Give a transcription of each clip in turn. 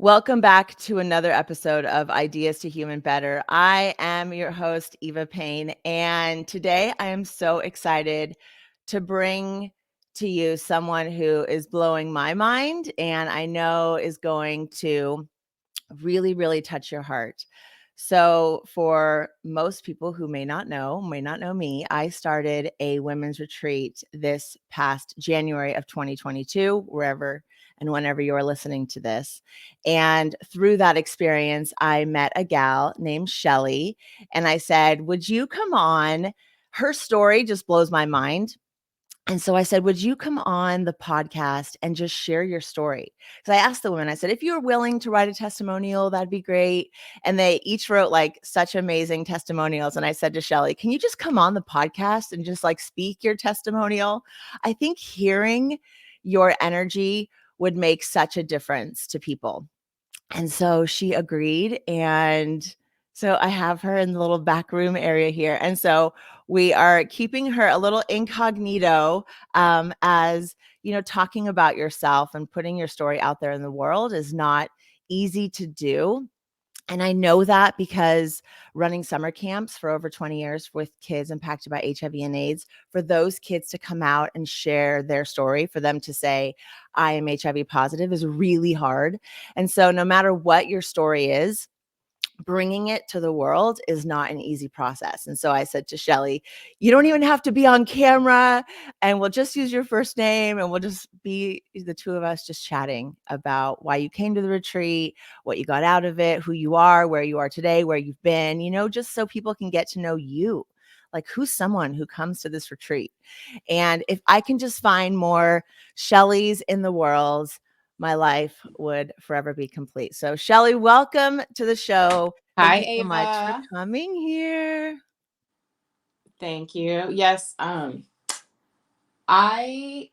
Welcome back to another episode of Ideas to Human Better. I am your host, Eva Payne, and today I am so excited to bring to you someone who is blowing my mind and I know is going to really, really touch your heart. So, for most people who may not know me, I started a women's retreat this past January of 2022, wherever and whenever you're listening to this. And through that experience, I met a gal named Shelley, and I said, "Would you come on?" Her story just blows my mind. And so I said, "Would you come on the podcast and just share your story?" Because I asked the women, I said, "If you're willing to write a testimonial, that'd be great." And they each wrote like such amazing testimonials. And I said to Shelley, "Can you just come on the podcast and just like speak your testimonial?" I think hearing your energy would make such a difference to people. And so she agreed. And so I have her in the little back room area here. And so we are keeping her a little incognito, as you know, talking about yourself and putting your story out there in the world is not easy to do. And I know that because running summer camps for over 20 years with kids impacted by HIV and AIDS, for those kids to come out and share their story, for them to say, "I am HIV positive," is really hard. And so no matter what your story is, bringing it to the world is not an easy process. And so I said to Shelley, "You don't even have to be on camera, and we'll just use your first name and we'll just be the two of us just chatting about why you came to the retreat, what you got out of it, who you are, where you are today, where you've been, just so people can get to know you. Like, who's someone who comes to this retreat?" And if I can just find more Shelleys in the world, my life would forever be complete. So, Shelley, welcome to the show. Thank Hi, you so much for Ava. coming here. Thank you. Yes, I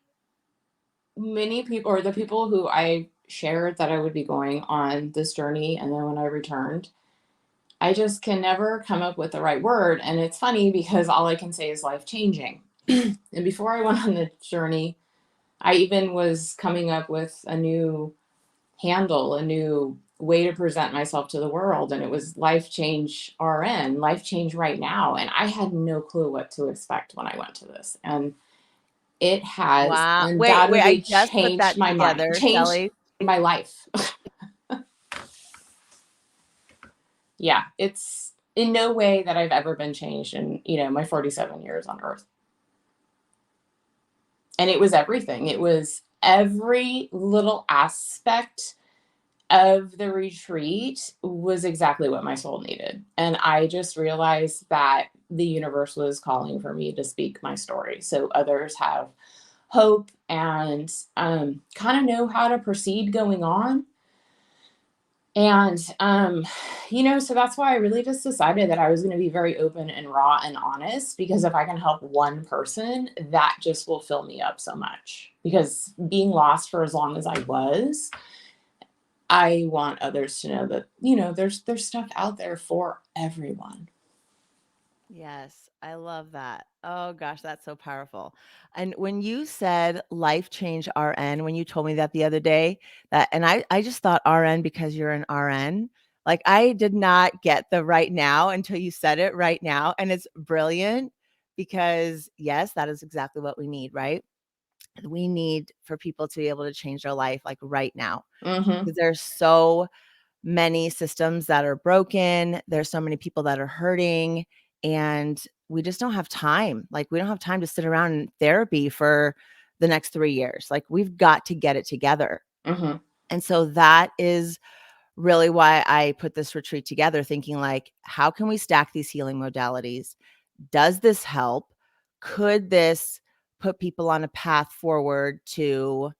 many people or the people who I shared that I would be going on this journey, and then when I returned, I just can never come up with the right word. And it's funny because all I can say is life changing. And before I went on the journey, I even was coming up with a new handle, a new way to present myself to the world. And it was Life Change RN, Life Change Right Now. And I had no clue what to expect when I went to this. And it has Wow. Wait, I undoubtedly just put changed that my mind, together, changed Shelley. my life. Yeah, it's in no way that I've ever been changed in, my 47 years on earth. And it was everything. It was every little aspect of the retreat was exactly what my soul needed. And I just realized that the universe was calling for me to speak my story so others have hope and kind of know how to proceed going on. And, so that's why I really just decided that I was going to be very open and raw and honest, because if I can help one person, that just will fill me up so much. Because being lost for as long as I was, I want others to know that, there's stuff out there for everyone. Yes, I love that. Oh gosh, that's so powerful. And when you said life change RN, when you told me that the other day, and I just thought RN because you're an RN. Like, I did not get the right now until you said it right now. And it's brilliant because yes, that is exactly what we need, right? We need for people to be able to change their life like right now. Mm-hmm. Because there's so many systems that are broken. There's so many people that are hurting, and we just don't have time. Like, we don't have time to sit around in therapy for the next 3 years. Like, we've got to get it together. Mm-hmm. And so that is really why I put this retreat together, thinking like, how can we stack these healing modalities? Does this help? Could this put people on a path forward to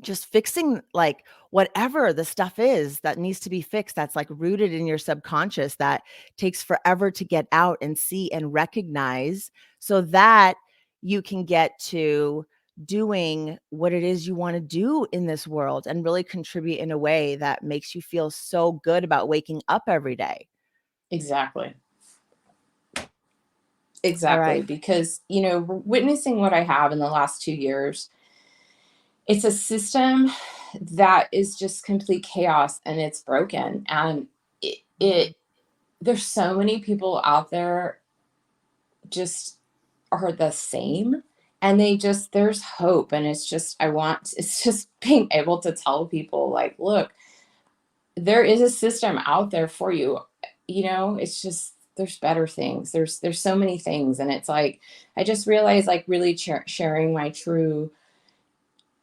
just fixing like whatever the stuff is that needs to be fixed, that's like rooted in your subconscious, that takes forever to get out and see and recognize, so that you can get to doing what it is you want to do in this world and really contribute in a way that makes you feel so good about waking up every day. Exactly. All Exactly. right. Because, witnessing what I have in the last 2 years, It's a system that is just complete chaos, and it's broken. And it there's so many people out there just are the same, and there's hope. And it's just being able to tell people, like, look, there is a system out there for you. It's just, there's better things. There's so many things. And it's like, I just realized, like, really sharing my true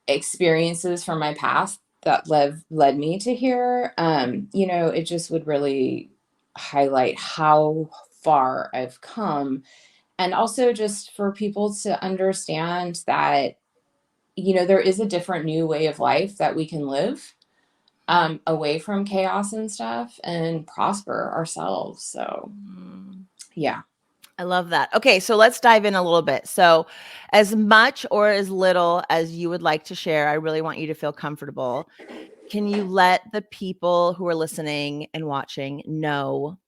experiences from my past that led me to here. It just would really highlight how far I've come. And also just for people to understand that, there is a different new way of life that we can live, away from chaos and stuff, and prosper ourselves. So, yeah. I love that. Okay, so let's dive in a little bit. So, as much or as little as you would like to share, I really want you to feel comfortable. Can you let the people who are listening and watching know,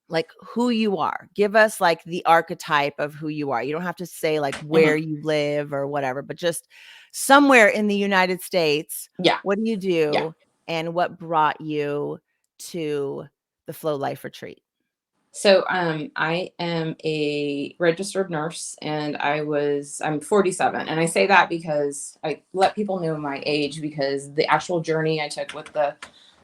like, who you are? Give us, like, the archetype of who you are. You don't have to say, like, where Mhm. you live or whatever, but just somewhere in the United States, Yeah. what do you Yeah. do and what brought you to the Flow Life Retreat? So, I am a registered nurse, and I'm 47. And I say that because I let people know my age, because the actual journey I took with the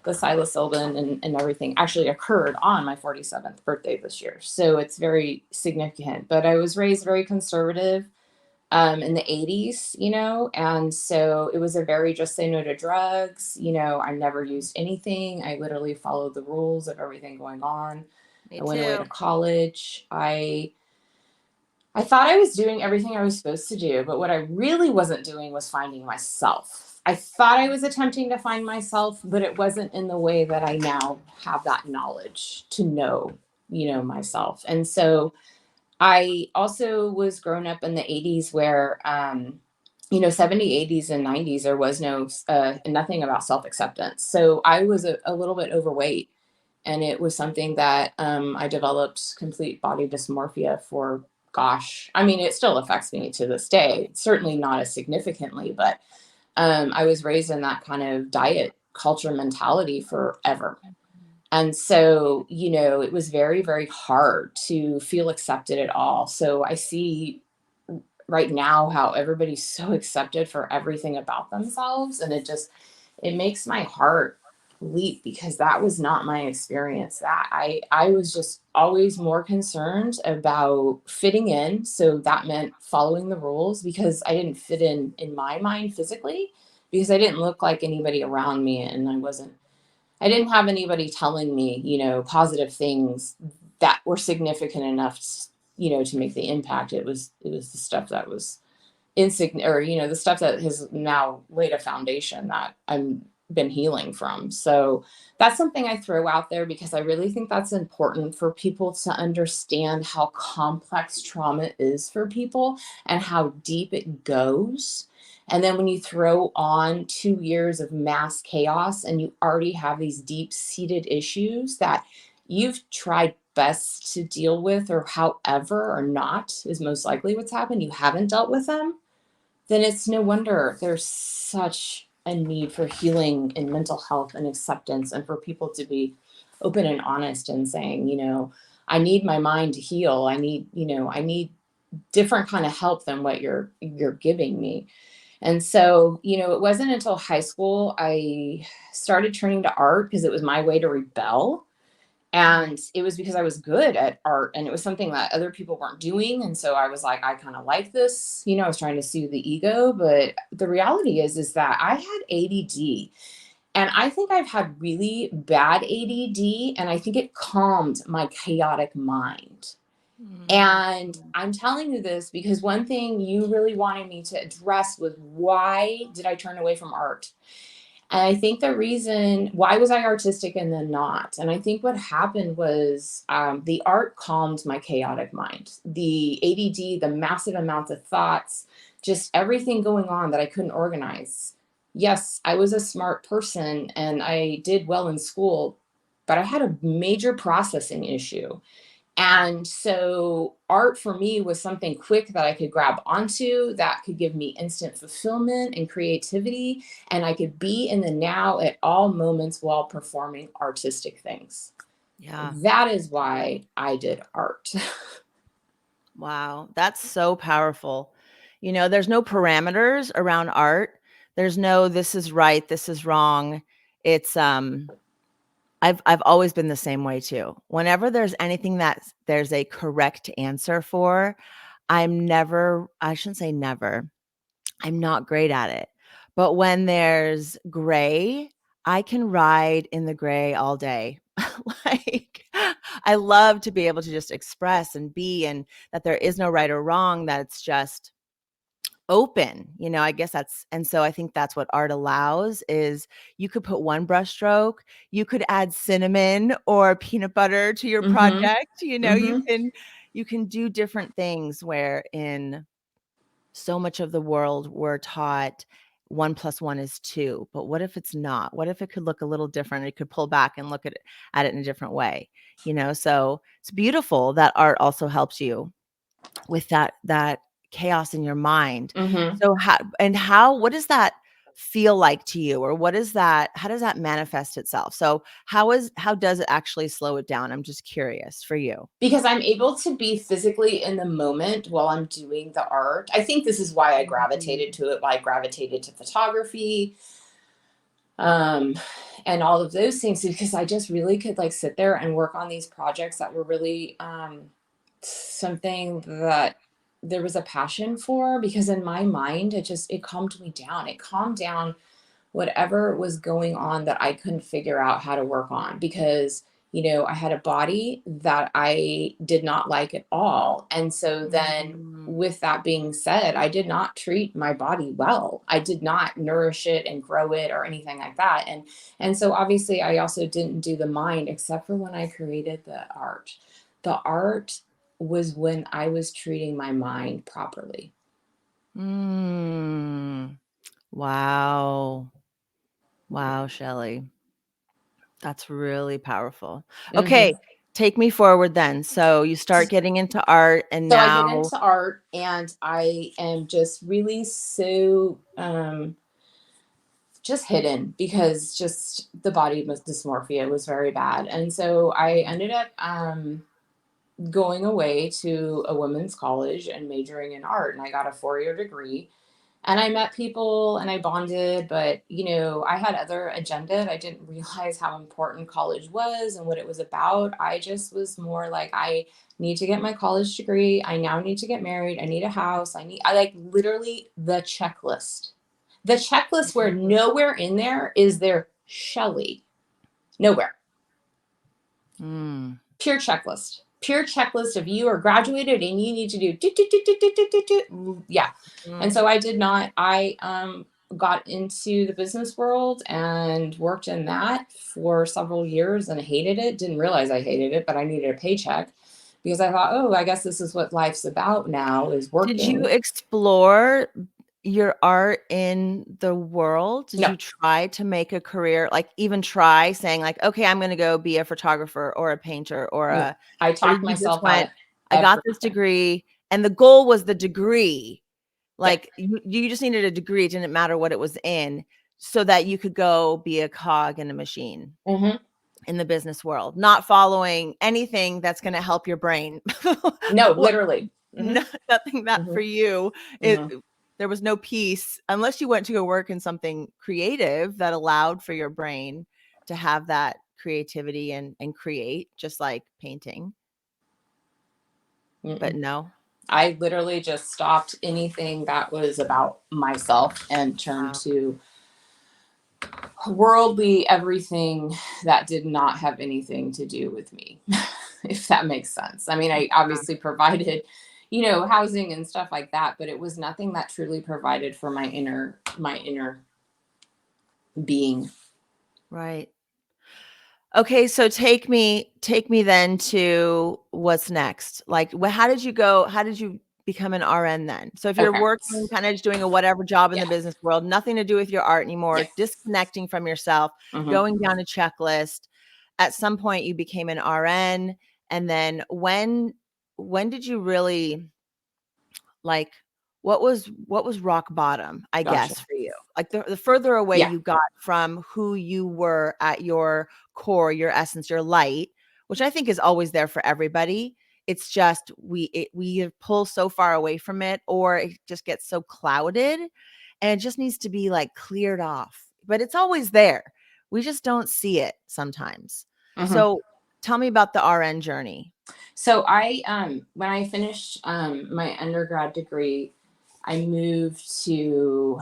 psilocybin and everything actually occurred on my 47th birthday this year. So it's very significant. But I was raised very conservative, in the 80s, and so it was a very just say no to drugs. I never used anything. I literally followed the rules of everything going on. Me I went away too. to college. I thought I was doing everything I was supposed to do, but what I really wasn't doing was finding myself. I thought I was attempting to find myself, but it wasn't in the way that I now have that knowledge to know, myself. And so I also was grown up in the 80s where, 70, 80s, and 90s, there was nothing about self acceptance. So I was a little bit overweight. And it was something that, I developed complete body dysmorphia for, gosh, I mean, it still affects me to this day, certainly not as significantly, but, I was raised in that kind of diet culture mentality forever. And so, it was very, very hard to feel accepted at all. So I see right now how everybody's so accepted for everything about themselves. And it makes my heart leap, because that was not my experience. That I was just always more concerned about fitting in. So that meant following the rules, because I didn't fit in my mind physically, because I didn't look like anybody around me, and I didn't have anybody telling me, positive things that were significant enough, to make the impact. It was the stuff that was insignificant, or, the stuff that has now laid a foundation that I'm been healing from. So that's something I throw out there, because I really think that's important for people to understand how complex trauma is for people, and how deep it goes. And then when you throw on 2 years of mass chaos, and you already have these deep seated issues that you've tried best to deal with, or however, or not, is most likely what's happened, you haven't dealt with them, then it's no wonder there's such a need for healing and mental health and acceptance, and for people to be open and honest and saying, I need my mind to heal. I need different kind of help than what you're giving me. And so, it wasn't until high school I started turning to art, because it was my way to rebel. And it was because I was good at art, and it was something that other people weren't doing. And so I was like, I kind of like this. I was trying to soothe the ego. But the reality is that I had ADD. And I think I've had really bad ADD. And I think it calmed my chaotic mind. Mm. And I'm telling you this because one thing you really wanted me to address was, why did I turn away from art? And I think the reason, why was I artistic and then not? And I think what happened was, the art calmed my chaotic mind. The ADD, the massive amounts of thoughts, just everything going on that I couldn't organize. Yes, I was a smart person and I did well in school, but I had a major processing issue. And so art for me was something quick that I could grab onto, that could give me instant fulfillment and creativity. And I could be in the now at all moments while performing artistic things. Yeah. That is why I did art. Wow. That's so powerful. There's no parameters around art. There's no this is right, this is wrong. It's I've always been the same way too. Whenever there's anything that there's a correct answer for, I shouldn't say never. I'm not great at it. But when there's gray, I can ride in the gray all day. Like, I love to be able to just express and be, and that there is no right or wrong, that it's just open. I guess and so I think that's what art allows is you could put one brush stroke, you could add cinnamon or peanut butter to your Mm-hmm. project, you Mm-hmm. can do different things, where in so much of the world we're taught 1 + 1 is 2. But what if it's not? What if it could look a little different? It could pull back and look at it in a different way, So it's beautiful that art also helps you with that chaos in your mind. Mm-hmm. So what does that feel like to you? Or how does that manifest itself? So how does it actually slow it down? I'm just curious for you. Because I'm able to be physically in the moment while I'm doing the art. I think this is why I gravitated Mhm. to it, why I gravitated to photography, um, and all of those things, because I just really could like sit there and work on these projects that were really something that there was a passion for. Because in my mind, it calmed me down. It calmed down whatever was going on that I couldn't figure out how to work on, because I had a body that I did not like at all. And so then, Mhm. with that being said, I did not treat my body well. I did not nourish it and grow it or anything like that. And so obviously I also didn't do the mind, except for when I created the art. The art was when I was treating my mind properly. Mm. Wow. Wow, Shelley. That's really powerful. Mhm. Okay, take me forward then. So you start getting into art, and So I get now into art, and I am just really so just hidden, because just the body dysmorphia was very bad. And so I ended up going away to a women's college and majoring in art, and I got a 4-year degree. And I met people and I bonded, but I had other agenda. I didn't realize how important college was and what it was about. I just was more like, I need to get my college degree. I now need to get married. I need a house. I like literally the checklist. The checklist where nowhere in there is there Shelley. Nowhere. mm, Pure checklist. Pure checklist of you are graduated and you need to do, do, do, do, do, do, do, do, do. Yeah. And mm. so I did not. I got into the business world and worked in that for several years and hated it. Didn't realize I hated it, but I needed a paycheck, because I thought, oh, I guess this is what life's about now, is Did you working. explore your art in the world? Did No. you try to make a career, like even try saying like, okay, I'm going to go be a photographer or a painter No. I or did talked you just myself out went, of I got this everything. degree and the goal was the degree. Yeah. Like you just needed a degree. It didn't matter what it was in, so that you could go be a cog in a machine Hmm. in the business world, not following anything that's going to help your brain. No, What literally. Hmm. nothing that Hmm. for you, it Hmm. there was no peace unless you went to go work in something creative that allowed for your brain to have that creativity and create, just like painting. But no. I literally just stopped anything that was about myself and turned Wow. to worldly everything that did not have anything to do with me, if that makes sense. I mean, I obviously provided, housing and stuff like that, but it was nothing that truly provided for my inner being. Right. Okay, so take me then to what's next. Like, how did you become an RN then? So if you're Okay. working, kind of just doing a whatever job in Yeah. the business world, nothing to do with your art Yeah. anymore, disconnecting from yourself, Hmm. going down a checklist. At some point you became an RN, And then when did you really, like, what was rock bottom, I Gotcha. guess, for you? Like, the further away Yeah. you got from who you were at your core, your essence, your light, which I think is always there for everybody. It's just we pull so far away from it, or it just gets so clouded, and it just needs to be, like, cleared off. But it's always there. We just don't see it sometimes. Hmm. So, tell me about the RN journey. So when I finished my undergrad degree, I moved to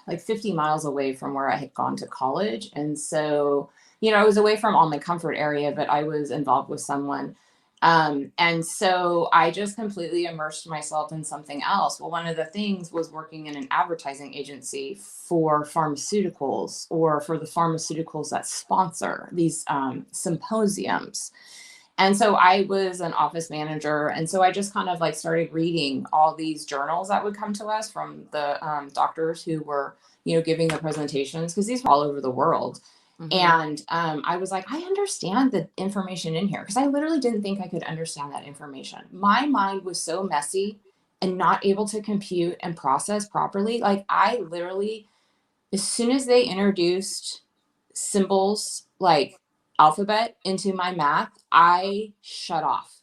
like 50 miles away from where I had gone to college. And so, I was away from all my comfort area, but I was involved with someone. And so I just completely immersed myself in something else. Well, one of the things was working in an advertising agency for pharmaceuticals, or for the pharmaceuticals that sponsor these symposiums. And so I was an office manager. And so I just kind of like started reading all these journals that would come to us from the doctors who were, giving the presentations, because these were all over the world. Mhm. And I was like, I understand the information in here, because I literally didn't think I could understand that information. My mind was so messy and not able to compute and process properly. Like, I literally, as soon as they introduced symbols like alphabet into my math, I shut off.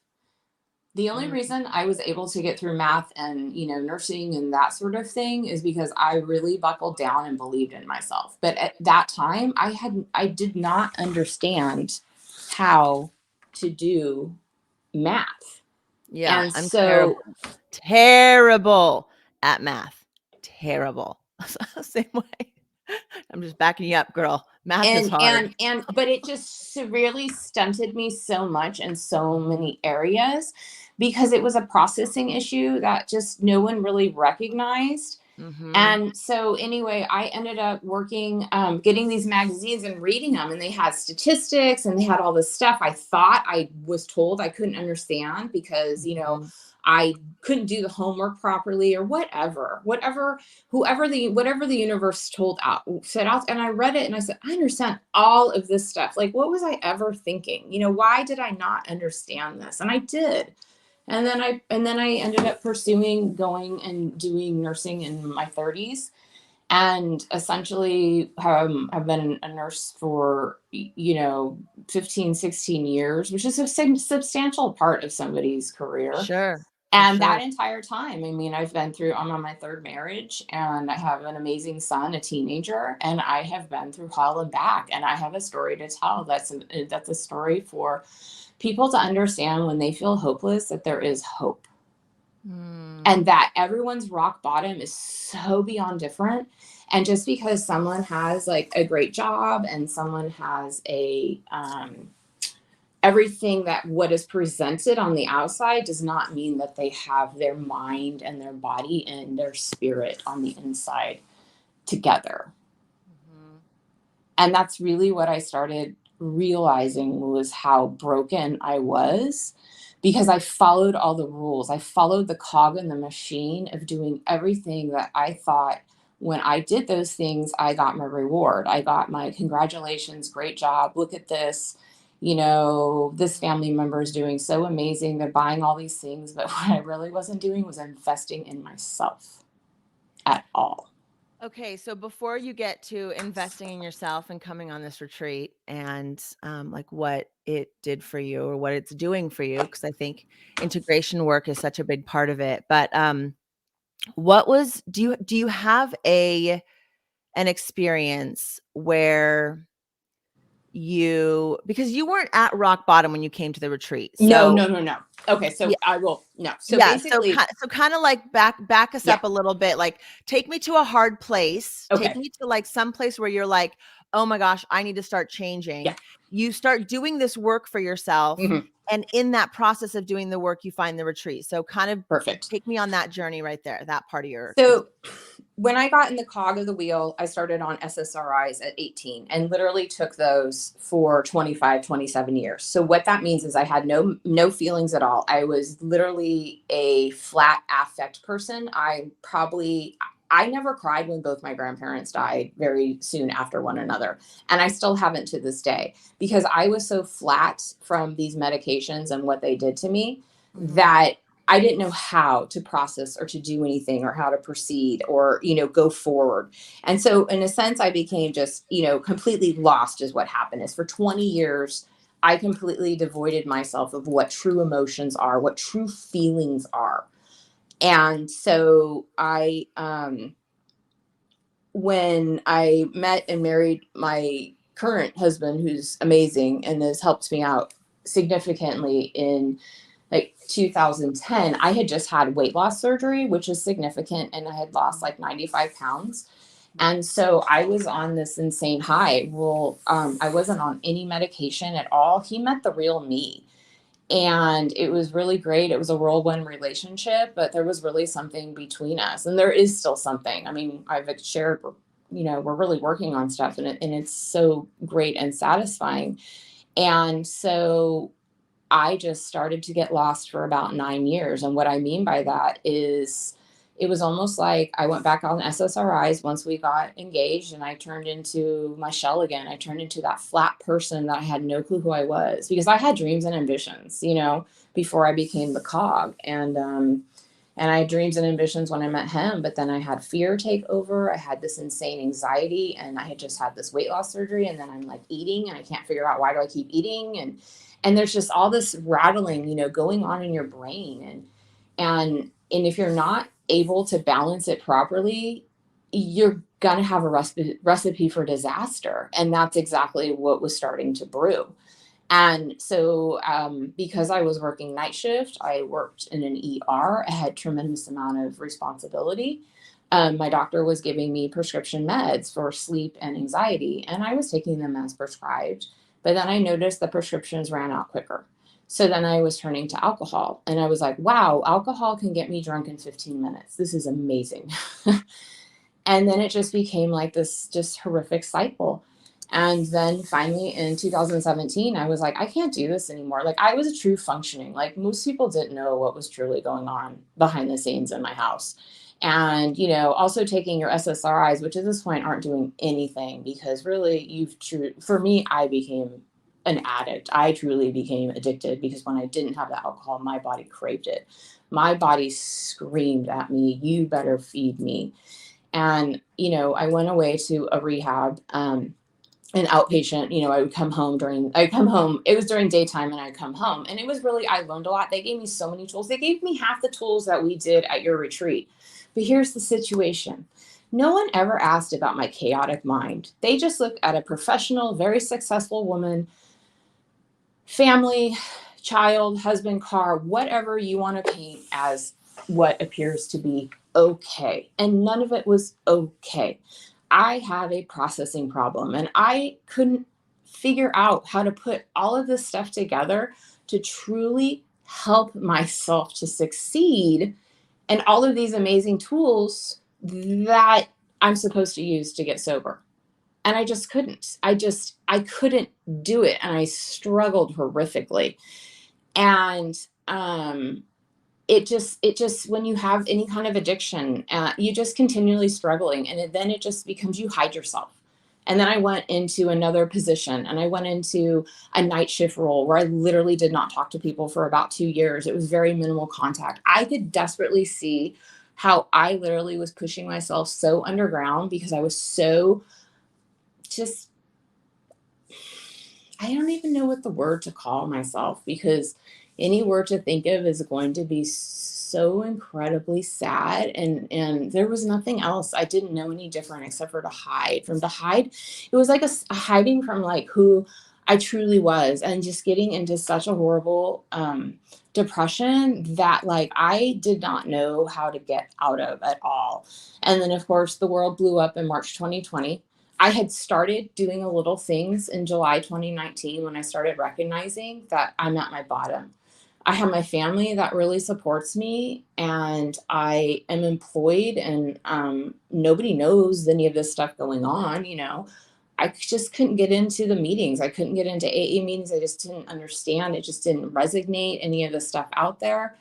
The only Mm. reason I was able to get through math and, nursing and that sort of thing is because I really buckled down and believed in myself. But at that time, I did not understand how to do math. Yeah, And I'm so terrible at math. Terrible. Same way. I'm just backing you up, girl. Math is hard. but it just severely stunted me so much in so many areas, because it was a processing issue that just no one really recognized. Mhm. And so anyway, I ended up working, getting these magazines and reading them, and they had statistics and they had all this stuff I thought I was told I couldn't understand, because, Mhm. I couldn't do the homework properly, or whatever the universe told out set out. And I read it and I said, I understand all of this stuff. Like, what was I ever thinking? Why did I not understand this? And I did. And then I ended up pursuing going and doing nursing in my 30s, and essentially I've been a nurse for 15, 16 years, which is a substantial part of somebody's career. Sure. For And sure. that entire time, I mean, I'm on my third marriage, and I have an amazing son, a teenager, and I have been through hell and back, and I have a story to tell. That's a story for people to understand, when they feel hopeless, that there is hope, Mm. and that everyone's rock bottom is so beyond different. And just because someone has like a great job, and someone has a everything that what is presented on the outside, does not mean that they have their mind and their body and their spirit on the inside together. Mhm. And that's really what I started realizing, was how broken I was, because I followed all the rules. I followed the cog in the machine of doing everything that I thought, when I did those things, I got my reward. I got my congratulations, great job, look at this. This family member is doing so amazing. They're buying all these things. But what I really wasn't doing was investing in myself at all. Okay, so before you get to investing in yourself and coming on this retreat, and like what it did for you or what it's doing for you, because I think integration work is such a big part of it. But what was do you have an experience where because you weren't at rock bottom when you came to the retreat. No, So no, no, no. Okay, yeah, so I will no. So yeah. So basically, kind of like back us yeah. up a little bit. Like, take me to a hard place. Take Okay. me to like some place where you're like, oh my gosh, I need to start Yeah. changing. You start doing this work for yourself. Mhm. And in that process of doing the work, you find the retreat. So kind of Perfect. take me on that journey right there, that part of your So when I got in the cog of the wheel, I started on SSRIs at 18, and literally took those for 25, 27 years. So what that means is I had no feelings at all. I was literally a flat affect person. I probably I never cried when both my grandparents died very soon after one another. And I still haven't to this day, because I was so flat from these medications and what they did to me that I didn't know how to process or to do anything or how to proceed or, go forward. And so in a sense, I became just, completely lost is what happened. Is for 20 years, I completely devoided myself of what true emotions are, what true feelings are. And so when I met and married my current husband, who's amazing and has helped me out significantly in like 2010, I had just had weight loss surgery, which is significant. And I had lost like 95 pounds. And so I was on this insane high. Well, I wasn't on any medication at all. He met the real me. And it was really great. It was a whirlwind relationship, but there was really something between us. And there is still something. I mean, I've shared, we're really working on stuff, and it's so great and satisfying. And so I just started to get lost for about 9 years. And what I mean by that is it was almost like I went back on SSRIs once we got engaged, and I turned into my shell again. I turned into that flat person that I had no clue who I was, because I had dreams and ambitions, before I became the cog. And I had dreams and ambitions when I met him, but then I had fear take over. I had this insane anxiety, and I had just had this weight loss surgery. And then I'm like eating, and I can't figure out, why do I keep eating? And there's just all this rattling, going on in your brain. And if you're not able to balance it properly, you're going to have a recipe for disaster. And that's exactly what was starting to brew. And so, because I was working night shift, I worked in an ER. I had tremendous amount of responsibility. My doctor was giving me prescription meds for sleep and anxiety, and I was taking them as prescribed. But then I noticed the prescriptions ran out quicker. So then I was turning to alcohol, and I was like, wow, alcohol can get me drunk in 15 minutes. This is amazing. And then it just became like this just horrific cycle. And then finally in 2017, I was like, I can't do this anymore. Like, I was a true functioning. Like, most people didn't know what was truly going on behind the scenes in my house. And, also taking your SSRIs, which at this point aren't doing anything, because really for me, I became an addict. I truly became addicted, because when I didn't have the alcohol, my body craved it. My body screamed at me, you better feed me. And, I went away to a rehab, an outpatient. I'd come home, it was during daytime, and I'd come home, and it was really, I learned a lot. They gave me so many tools. They gave me half the tools that we did at your retreat. But here's the situation. No one ever asked about my chaotic mind. They just looked at a professional, very successful woman, family, child, husband, car, whatever you want to paint as what appears to be okay. And none of it was okay. I have a processing problem, and I couldn't figure out how to put all of this stuff together to truly help myself to succeed, and all of these amazing tools that I'm supposed to use to get sober. And I just couldn't. I couldn't do it, and I struggled horrifically. And it just when you have any kind of addiction, you just continually struggling, and then it just becomes, you hide yourself. And then I went into another position, and I went into a night shift role where I literally did not talk to people for about 2 years. It was very minimal contact. I could desperately see how I literally was pushing myself so underground, because I was so just, I don't even know what the word to call myself, because any word to think of is going to be so incredibly sad. And there was nothing else. I didn't know any different except for to hide. It was like a hiding from like who I truly was, and just getting into such a horrible depression that like I did not know how to get out of at all. And then of course the world blew up in March 2020. I had started doing a little things in July 2019 when I started recognizing that I'm at my bottom. I have my family that really supports me, and I am employed, and nobody knows any of this stuff going on. I just couldn't get into the meetings. I couldn't get into AA meetings. I just didn't understand. It just didn't resonate, any of the stuff out there.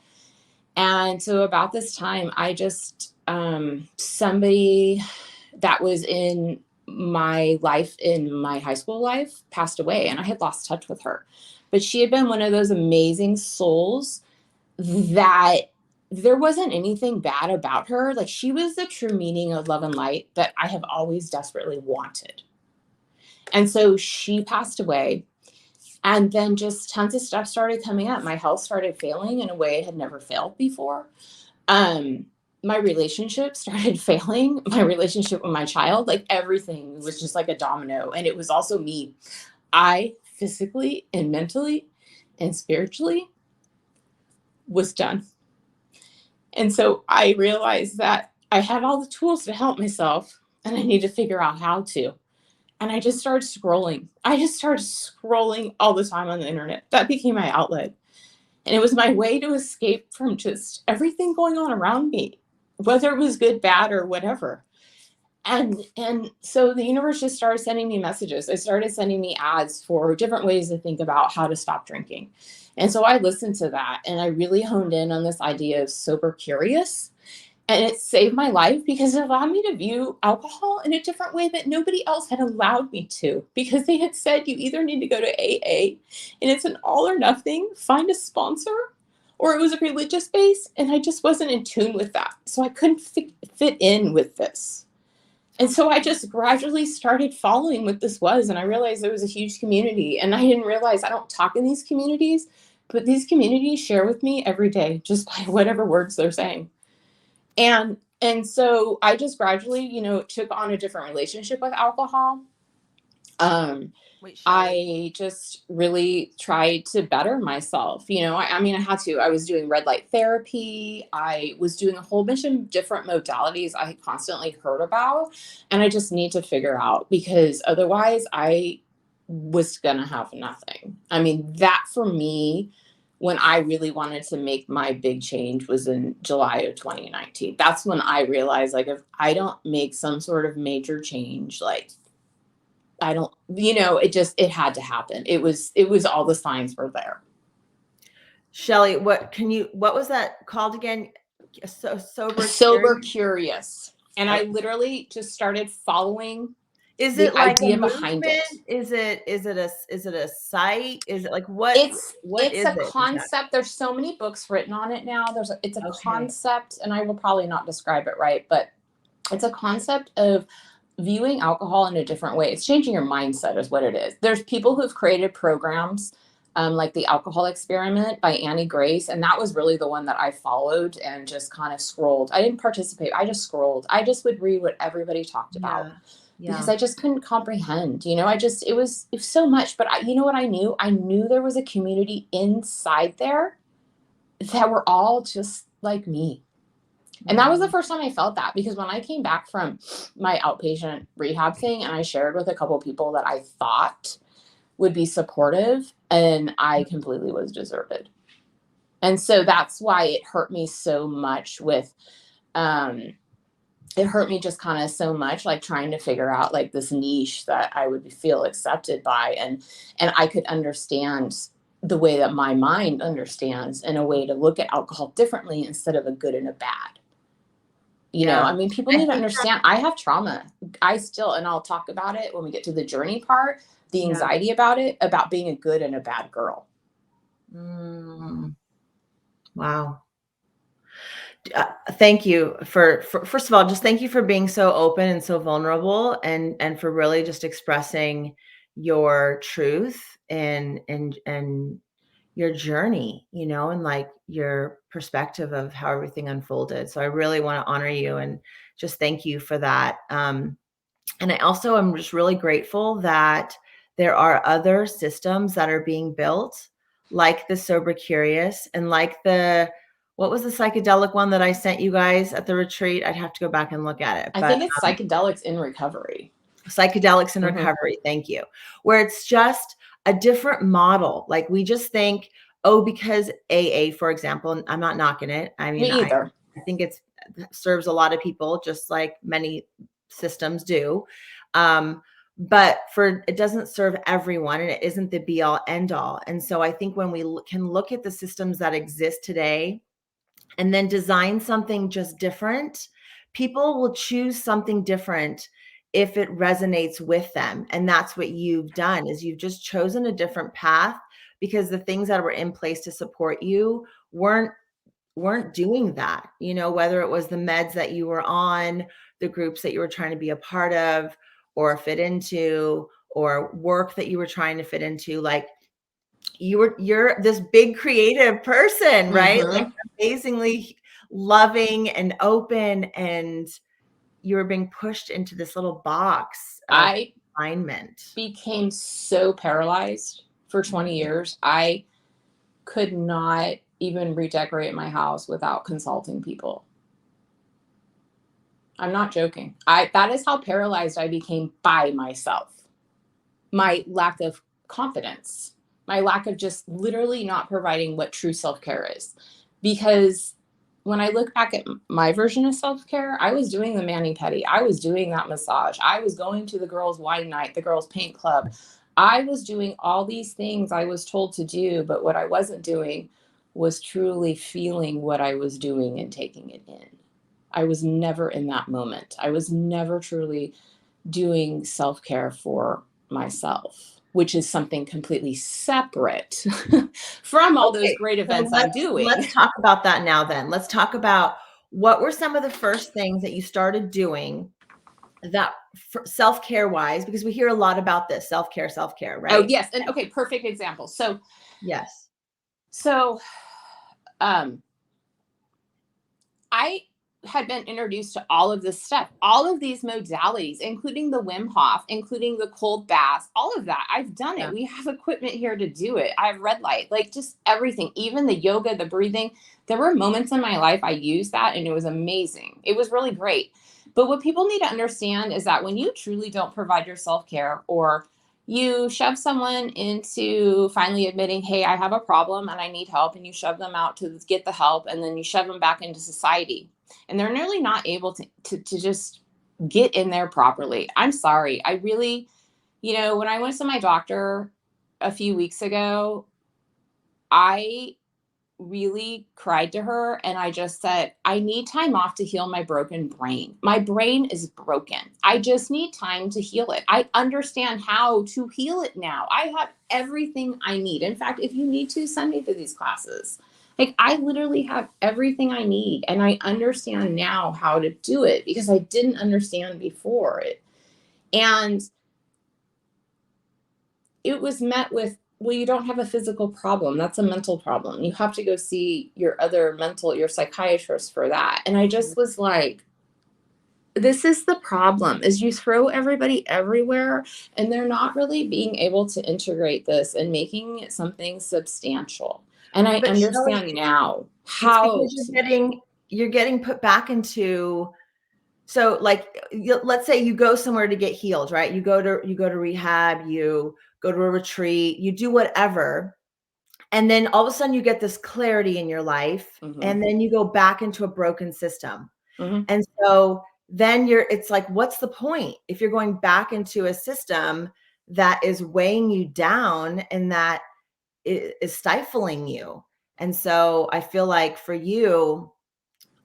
And so about this time, I just somebody that was in my life, in my high school life, passed away, and I had lost touch with her. But she had been one of those amazing souls that there wasn't anything bad about her. Like, she was the true meaning of love and light that I have always desperately wanted. And so she passed away. And then just tons of stuff started coming up. My health started failing in a way it had never failed before. My relationship started failing. My relationship with my child, like, everything was just like a domino. And it was also me. I physically and mentally and spiritually was done. And so I realized that I had all the tools to help myself, and I need to figure out how to. And I just started scrolling. I just started scrolling all the time on the internet. That became my outlet. And it was my way to escape from just everything going on around me, whether it was good, bad, or whatever. And so the universe just started sending me messages. It started sending me ads for different ways to think about how to stop drinking. And so I listened to that, and I really honed in on this idea of sober curious. And it saved my life because it allowed me to view alcohol in a different way that nobody else had allowed me to, because they had said you either need to go to AA and it's an all or nothing, find a sponsor, or it was a religious base. And I just wasn't in tune with that. So I couldn't fit in with this. And so I just gradually started following what this was. And I realized there was a huge community. And I didn't realize I don't talk in these communities, but these communities share with me every day, just by whatever words they're saying. And so I just gradually, took on a different relationship with alcohol. Wait, Shelley. I just really tried to better myself. I mean, I had to. I was doing red light therapy. I was doing a whole bunch of different modalities I had constantly heard about. And I just need to figure out, because otherwise I was going to have nothing. I mean, that for me, when I really wanted to make my big change, was in July of 2019. That's when I realized, like, if I don't make some sort of major change, like, I don't, it had to happen. It was all the signs were there. Shelley, what was that called again? Sober curious. And I literally just started following. Is the it like idea a behind movement? it? Is it a site? Is it like what? It's is a concept. There's so many books written on it now. It's a concept, and I will probably not describe it right, but it's a concept of viewing alcohol in a different way. It's changing your mindset is what it is. There's people who've created programs, like the Alcohol Experiment by Annie Grace. And that was really the one that I followed and just kind of scrolled. I didn't participate. I just scrolled. I just would read what everybody talked about. Because I just couldn't comprehend, it was so much. But you know what I knew? I knew there was a community inside there that were all just like me. And that was the first time I felt that, because when I came back from my outpatient rehab thing, and I shared with a couple of people that I thought would be supportive, and I completely was deserted. And so that's why it hurt me so much it hurt me just kind of so much, like, trying to figure out, like, this niche that I would feel accepted by. And I could understand the way that my mind understands, in a way to look at alcohol differently instead of a good and a bad. I mean, people need to understand, I have trauma. And I'll talk about it when we get to the journey part, the anxiety about it, about being a good and a bad girl. Wow. Thank you for first of all, just thank you for being so open and so vulnerable, and for really just expressing your truth and your journey, and like your perspective of how everything unfolded. So I really want to honor you and just thank you for that. And I also am just really grateful that there are other systems that are being built, like the Sober Curious, and like what was the psychedelic one that I sent you guys at the retreat? I'd have to go back and look at it. I think it's Psychedelics in Recovery. Psychedelics in Recovery. Thank you. Where it's just a different model. Like, we just think, because AA, for example, and I'm not knocking it. I mean, me either. I think it serves a lot of people, just like many systems do. But it doesn't serve everyone, and it isn't the be all end all. And so I think when we can look at the systems that exist today and then design something just different people will choose something different if it resonates with them. And that's what you've done, is you've just chosen a different path because the things that were in place to support you weren't doing that, whether it was the meds that you were on, the groups that you were trying to be a part of or fit into, or work that you were trying to fit into. Like, you're this big creative person, right? Like, amazingly loving and open, and you were being pushed into this little box of I confinement. became so paralyzed for 20 years. I could not even redecorate my house without consulting people. I'm not joking. That is how paralyzed I became by myself. My lack of confidence, my lack of just literally not providing what true self-care is. Because when I look back at my version of self-care, I was doing the mani-pedi. I was doing that massage. I was going to the girls' wine night, the girls' paint club. I was doing all these things I was told to do, but what I wasn't doing was truly feeling what I was doing and taking it in. I was never in that moment. I was never truly doing self-care for myself, which is something completely separate from all those great events I'm doing. Let's talk about that now then. Let's talk about what were some of the first things that you started doing that self-care wise, because we hear a lot about this self-care, right? Oh, yes. And okay, perfect example. So, yes. So, I had been introduced to all of this stuff, all of these modalities, including the Wim Hof, including the cold baths, all of that. I've done it. We have equipment here to do it. I have red light, like just everything, even the yoga, the breathing. There were moments in my life I used that and it was amazing. It was really great. But what people need to understand is that when you truly don't provide your self-care, or you shove someone into finally admitting, hey, I have a problem and I need help, and you shove them out to get the help, and then you shove them back into society, and they're nearly not able to just get in there properly. I'm sorry. I really, when I went to my doctor a few weeks ago, I really cried to her and I just said, I need time off to heal my broken brain. My brain is broken. I just need time to heal it. I understand how to heal it now. I have everything I need. In fact, if you need to, send me to these classes. Like, I literally have everything I need, and I understand now how to do it because I didn't understand before it. And it was met with, well, you don't have a physical problem. That's a mental problem. You have to go see your psychiatrist for that. And I just was like, this is the problem, is you throw everybody everywhere and they're not really being able to integrate this and making it something substantial. And I understand Shelley, now how it's because you're getting put back into, so like, let's say you go somewhere to get healed, right? You go to rehab, you go to a retreat, you do whatever. And then all of a sudden you get this clarity in your life, and then you go back into a broken system. And so then it's like, what's the point if you're going back into a system that is weighing you down and that is stifling you? And so I feel like for you,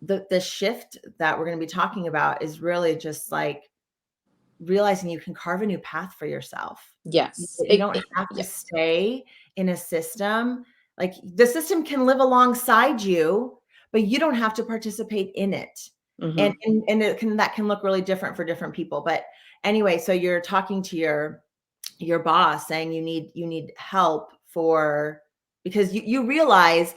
the shift that we're going to be talking about is really just like realizing you can carve a new path for yourself. Yes. You don't have to stay in a system. Like, the system can live alongside you, but you don't have to participate in it. And that can look really different for different people. But anyway, so you're talking to your boss saying you need help because you realize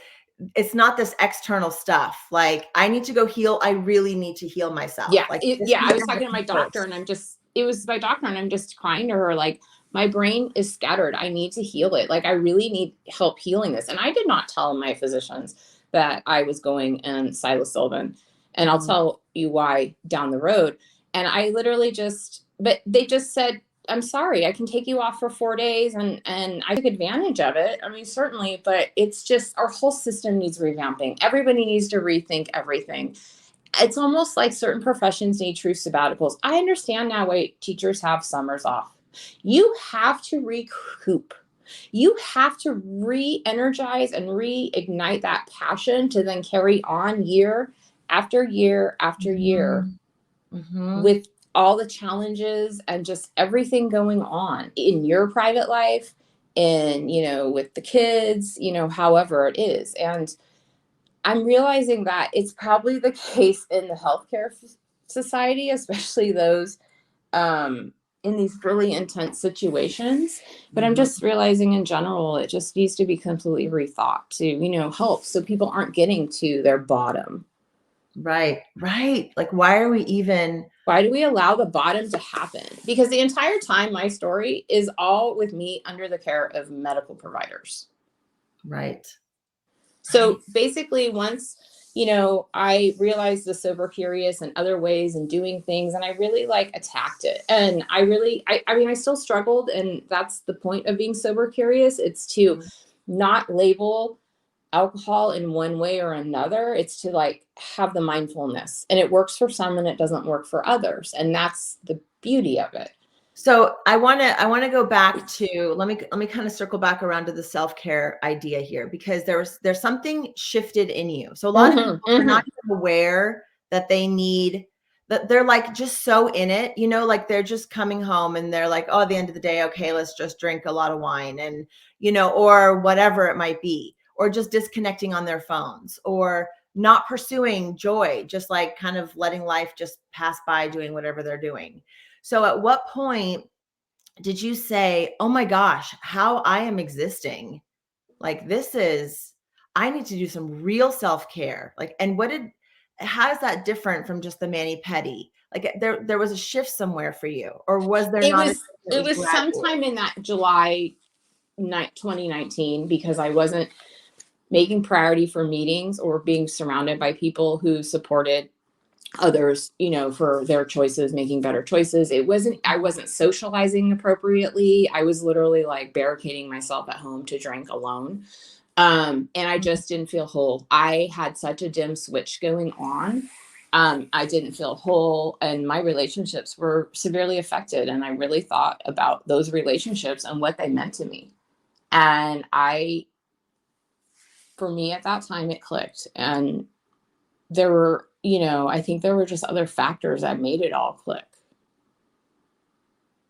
it's not this external stuff. Like, I need to go heal. I really need to heal myself. Yeah. Like, I was talking to my doctor and it was my doctor and I'm just crying to her, like, my brain is scattered. I need to heal it. Like, I really need help healing this. And I did not tell my physicians that I was going and psilocybin. And I'll tell you why down the road. And I literally but they just said, I'm sorry, I can take you off for 4 days. And I took advantage of it. I mean, certainly, but it's just, our whole system needs revamping. Everybody needs to rethink everything. It's almost like certain professions need true sabbaticals. I understand now why teachers have summers off. You have to recoup. You have to re-energize and reignite that passion to then carry on year after year after year Mm-hmm. with all the challenges and just everything going on in your private life, and, with the kids, however it is. And I'm realizing that it's probably the case in the healthcare society, especially those in these really intense situations. But I'm Mm-hmm. just realizing in general, it just needs to be completely rethought to, help so people aren't getting to their bottom. Right. Like, why do we allow the bottom to happen? Because the entire time, my story is all with me under the care of medical providers. Right. So basically, once, I realized the sober curious and other ways and doing things, and I really attacked it. And I mean, I still struggled. And that's the point of being sober curious. It's to not label alcohol in one way or another. It's to have the mindfulness, and it works for some and it doesn't work for others. And that's the beauty of it. So I want to go back to, let me kind of circle back around to the self-care idea here, because there's something shifted in you. So a lot of people are not even aware that they need, that they're just so in it, they're just coming home and they're like, oh, at the end of the day, okay, let's just drink a lot of wine, and or whatever it might be, or just disconnecting on their phones, or not pursuing joy, just kind of letting life just pass by, doing whatever they're doing. So at what point did you say, oh my gosh, how I am existing? I need to do some real self-care. And how is that different from just the mani-pedi? There was a shift somewhere for you, or was there It not? was, it was sometime in that July 2019, because I wasn't making priority for meetings or being surrounded by people who supported others, for their choices, making better choices. I wasn't socializing appropriately. I was literally barricading myself at home to drink alone. And I just didn't feel whole. I had such a dim switch going on. I didn't feel whole, and my relationships were severely affected. And I really thought about those relationships and what they meant to me. And for me at that time, it clicked. And there were, I think there were just other factors that made it all click.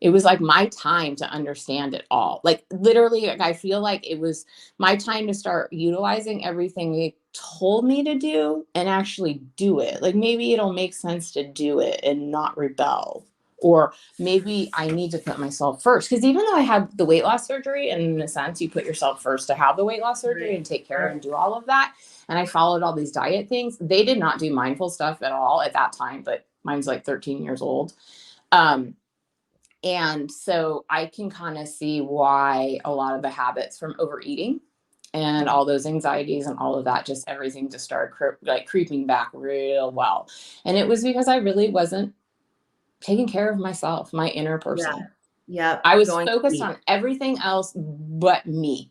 It was my my to understand it all. Literally, I feel like it was my time to start utilizing everything they told me to do and actually do it. Maybe it'll make sense to do it and not rebel. Or maybe I need to put myself first. Because even though I had the weight loss surgery, and in a sense, you put yourself first to have the weight loss surgery and take care and do all of that. And I followed all these diet things. They did not do mindful stuff at all at that time, but mine's 13 years old. And so I can kind of see why a lot of the habits from overeating and all those anxieties and all of that, just everything just started creeping back real well. And it was because I really wasn't taking care of myself, my inner person. Yeah. I was focused on everything else but me.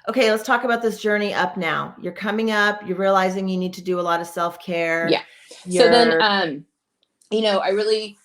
Okay, let's talk about this journey up now. You're coming up, you're realizing you need to do a lot of self-care. Yeah. So then, I really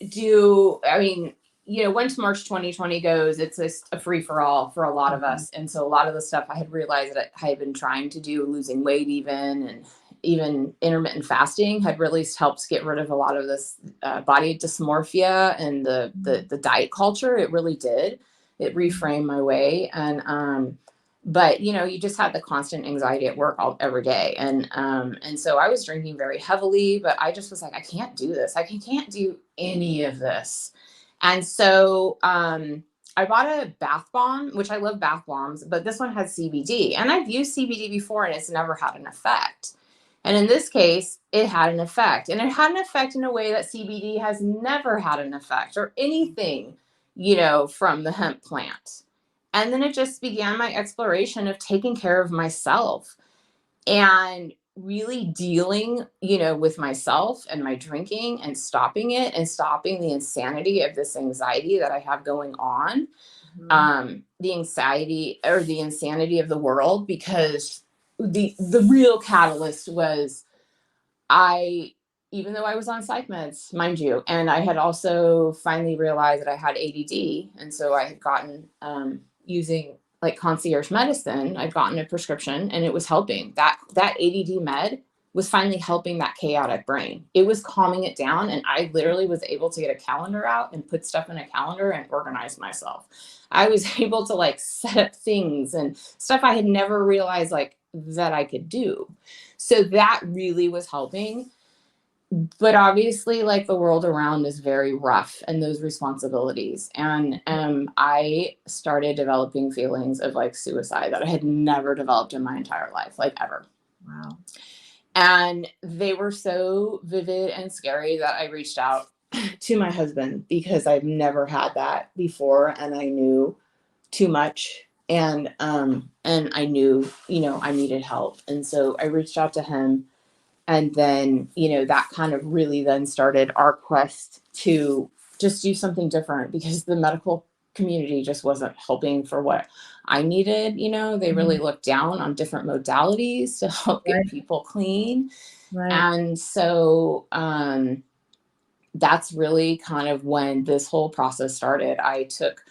do. I mean, once March 2020 goes, it's just a free for all for a lot of us. And so a lot of the stuff I had realized that I had been trying to do, losing weight and even intermittent fasting, had really helped get rid of a lot of this body dysmorphia and the diet culture. It really did. It reframed my way. And but you just had the constant anxiety at work every day. And so I was drinking very heavily, but I just was I can't do this. I can't do any of this. And so I bought a bath bomb, which I love bath bombs, but this one has CBD. And I've used CBD before and it's never had an effect. And in this case, it had an effect. And it had an effect in a way that CBD has never had an effect, or anything, from the hemp plant. And then it just began my exploration of taking care of myself and really dealing, with myself and my drinking and stopping it and stopping the insanity of this anxiety that I have going on. The anxiety or the insanity of the world, because the real catalyst was even though I was on psych meds, mind you, and I had also finally realized that I had ADD. And so I had gotten, using concierge medicine, I'd gotten a prescription and it was helping. That ADD med was finally helping that chaotic brain. It was calming it down. And I literally was able to get a calendar out and put stuff in a calendar and organize myself. I was able to like set up things and stuff I had never realized like that I could do. So that really was helping. But obviously, like the world around is very rough and those responsibilities. And I started developing feelings of like suicide that I had never developed in my entire life, like ever. Wow. And they were so vivid and scary that I reached out to my husband because I've never had that before. And I knew too much. And I knew, you know, I needed help. And so I reached out to him. And then, you know, that kind of really then started our quest to just do something different because the medical community just wasn't helping for what I needed. You know, they really looked down on different modalities to help get people clean. Right. And so that's really kind of when this whole process started. I took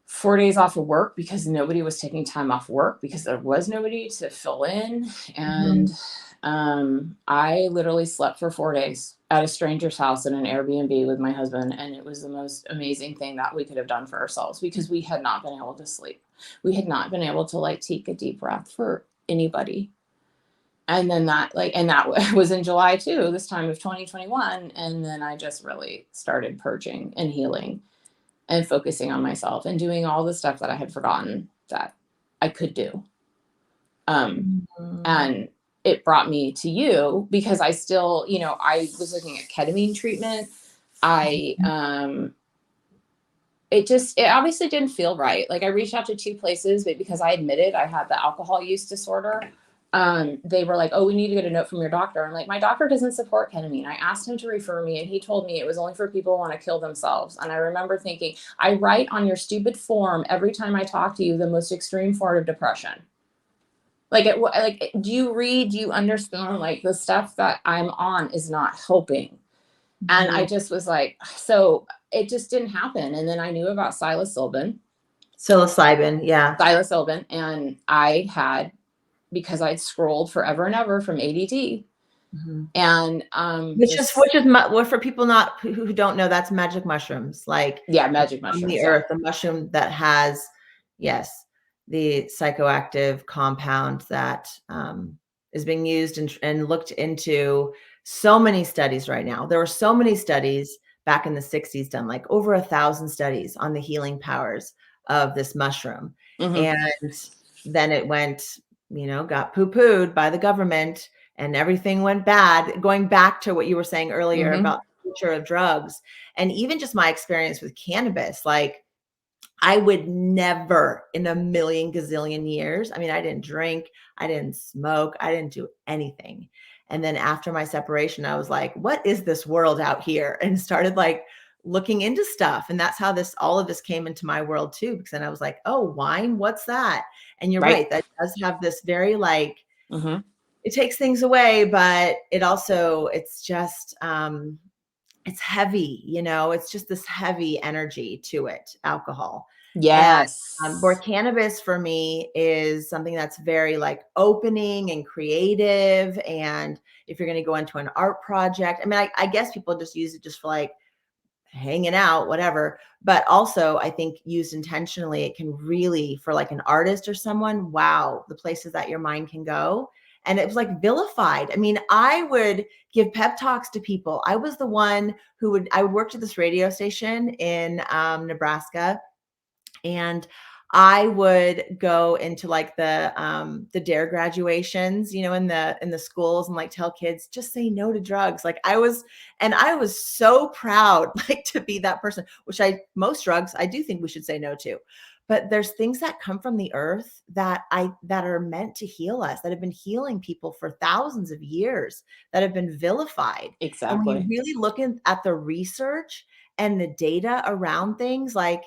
4 days off of work because nobody was taking time off work because there was nobody to fill in. And I literally slept for 4 days at a stranger's house in an Airbnb with my husband. And it was the most amazing thing that we could have done for ourselves because we had not been able to sleep. We had not been able to like take a deep breath for anybody. And then that was in July too, this time of 2021. And then I just really started purging and healing and focusing on myself and doing all the stuff that I had forgotten that I could do. And it brought me to you because I still, you know, I was looking at ketamine treatment. It obviously didn't feel right. Like I reached out to 2 places, but because I admitted I had the alcohol use disorder, they were like, oh, we need to get a note from your doctor. I'm like, my doctor doesn't support ketamine. I asked him to refer me and he told me it was only for people who want to kill themselves. And I remember thinking, I write on your stupid form every time I talk to you the most extreme form of depression. Like, do you read, do you understand, like the stuff that I'm on is not helping. And I just was like, so it just didn't happen. And then I knew about psilocybin. Yeah. Psilocybin. And I had, because I'd scrolled forever and ever from ADD. And which is what for people who don't know, that's magic mushrooms, like magic mushrooms from the earth, the mushroom that has the psychoactive compound that is being used and looked into. So many studies right now. There were so many studies back in the 60s done, like over 1,000 studies on the healing powers of this mushroom. And then it went, you know, got poo-pooed by the government and everything went bad, going back to what you were saying earlier about the future of drugs. And even just my experience with cannabis, like I would never in a million gazillion years. I mean, I didn't drink, I didn't smoke, I didn't do anything. And then after my separation, I was like, what is this world out here? And started like looking into stuff. And that's how all of this came into my world too. Because then I was like, oh, wine, what's that? And you're right. That does have this very like, it takes things away, but it also, it's just, it's heavy, you know, it's just this heavy energy to it, alcohol. Yes. And, where cannabis for me is something that's very like opening and creative. And if you're going to go into an art project, I mean, I guess people just use it just for like hanging out, whatever. But also I think used intentionally, it can really, for like an artist or someone, wow, the places that your mind can go. And it was like vilified. I mean, I would give pep talks to people. I was the one I worked at this radio station in Nebraska, and I would go into like the DARE graduations, you know, in the schools and like tell kids, just say no to drugs. Like I was so proud like to be that person, which most drugs, I do think we should say no to. But there's things that come from the earth that are meant to heal us, that have been healing people for thousands of years, that have been vilified. Exactly. And when you really look at the research and the data around things, like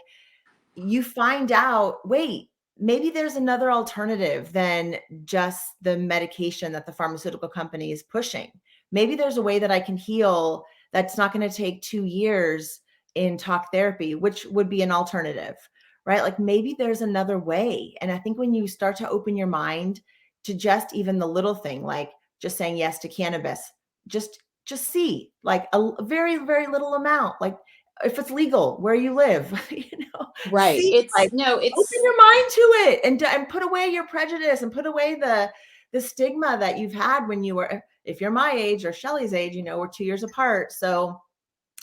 you find out, wait, maybe there's another alternative than just the medication that the pharmaceutical company is pushing. Maybe there's a way that I can heal that's not going to take 2 years in talk therapy, which would be an alternative, right? Like maybe there's another way. And I think when you start to open your mind to just even the little thing, like just saying yes to cannabis. Just see, like a very, very little amount, like if it's legal where you live, Right. see, like open It's your mind to it and put away your prejudice and put away the stigma that you've had when you were, if you're my age or Shelley's age, we're 2 years apart. So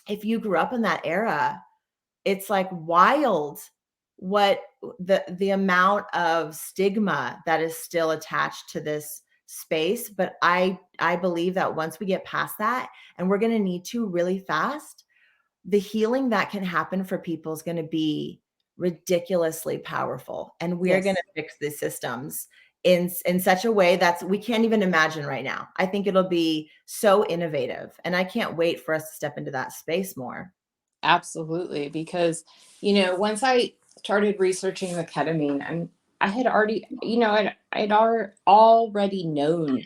if you grew up in that era, it's like wild what the amount of stigma that is still attached to this space. But I believe that once we get past that, and we're going to need to really fast, the healing that can happen for people is going to be ridiculously powerful, and we're going yes. to fix these systems in such a way that's we can't even imagine right now. I think it'll be so innovative, and I can't wait for us to step into that space more. Absolutely, because once I started researching the ketamine, and I had already, already known,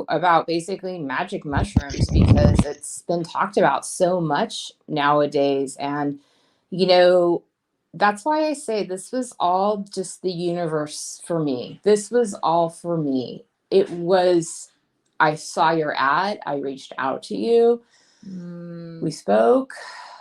about basically magic mushrooms because it's been talked about so much nowadays, and that's why I say this was all just the universe for me. This was all for me. It was. I saw your ad. I reached out to you. We Mm. spoke.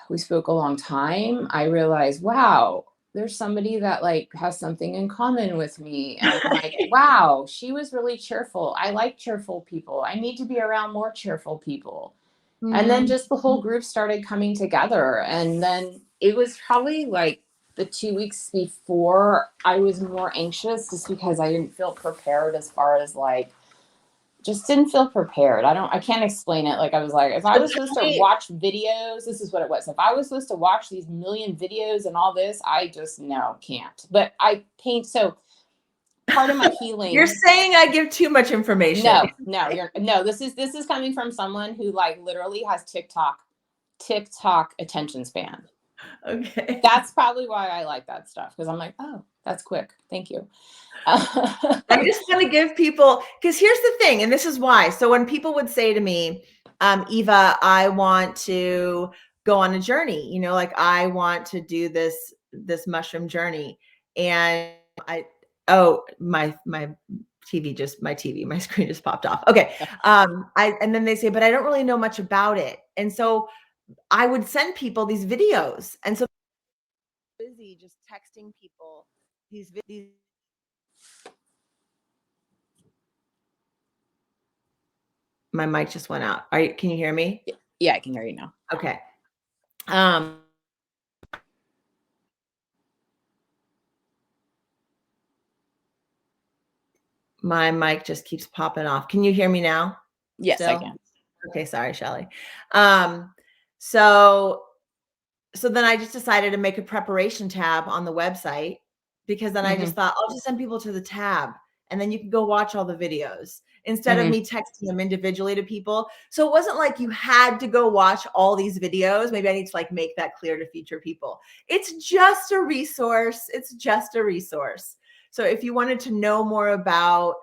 We spoke a long time. I realized, wow, there's somebody that like has something in common with me. And like, wow, she was really cheerful. I like cheerful people. I need to be around more cheerful people. And then Mm. just the whole group started coming together. And then it was probably like the 2 weeks before I was more anxious just because I didn't feel prepared as far as like just didn't feel prepared. I can't explain it. Like I was like, if I So was tell supposed to me, watch videos, this is what it was. If I was supposed to watch these million videos and all this, I just no, can't. But I paint so part of my you're healing. saying I give too much information. This is coming from someone who like literally has TikTok attention span. Okay. That's probably why I like that stuff because I'm like, oh, that's quick. Thank you. I just want to give people, because here's the thing, and this is why. So when people would say to me, Eva, I want to go on a journey, like I want to do this mushroom journey. And my screen just popped off. Okay. And then they say, but I don't really know much about it. And so I would send people these videos. And so busy just texting people these. My mic just went out. Can you hear me? Yeah, I can hear you now. Okay. Um, my mic just keeps popping off. Can you hear me now? Yes, I Still? can. Okay, sorry, Shelley. Um, so so then I just decided to make a preparation tab on the website, because then I just Mm-hmm. thought I'll just send people to the tab and then you can go watch all the videos instead of Mm-hmm. me texting them individually to people. So it wasn't like you had to go watch all these videos. Maybe I need to like make that clear to future people. It's just a resource. It's just a resource. So if you wanted to know more about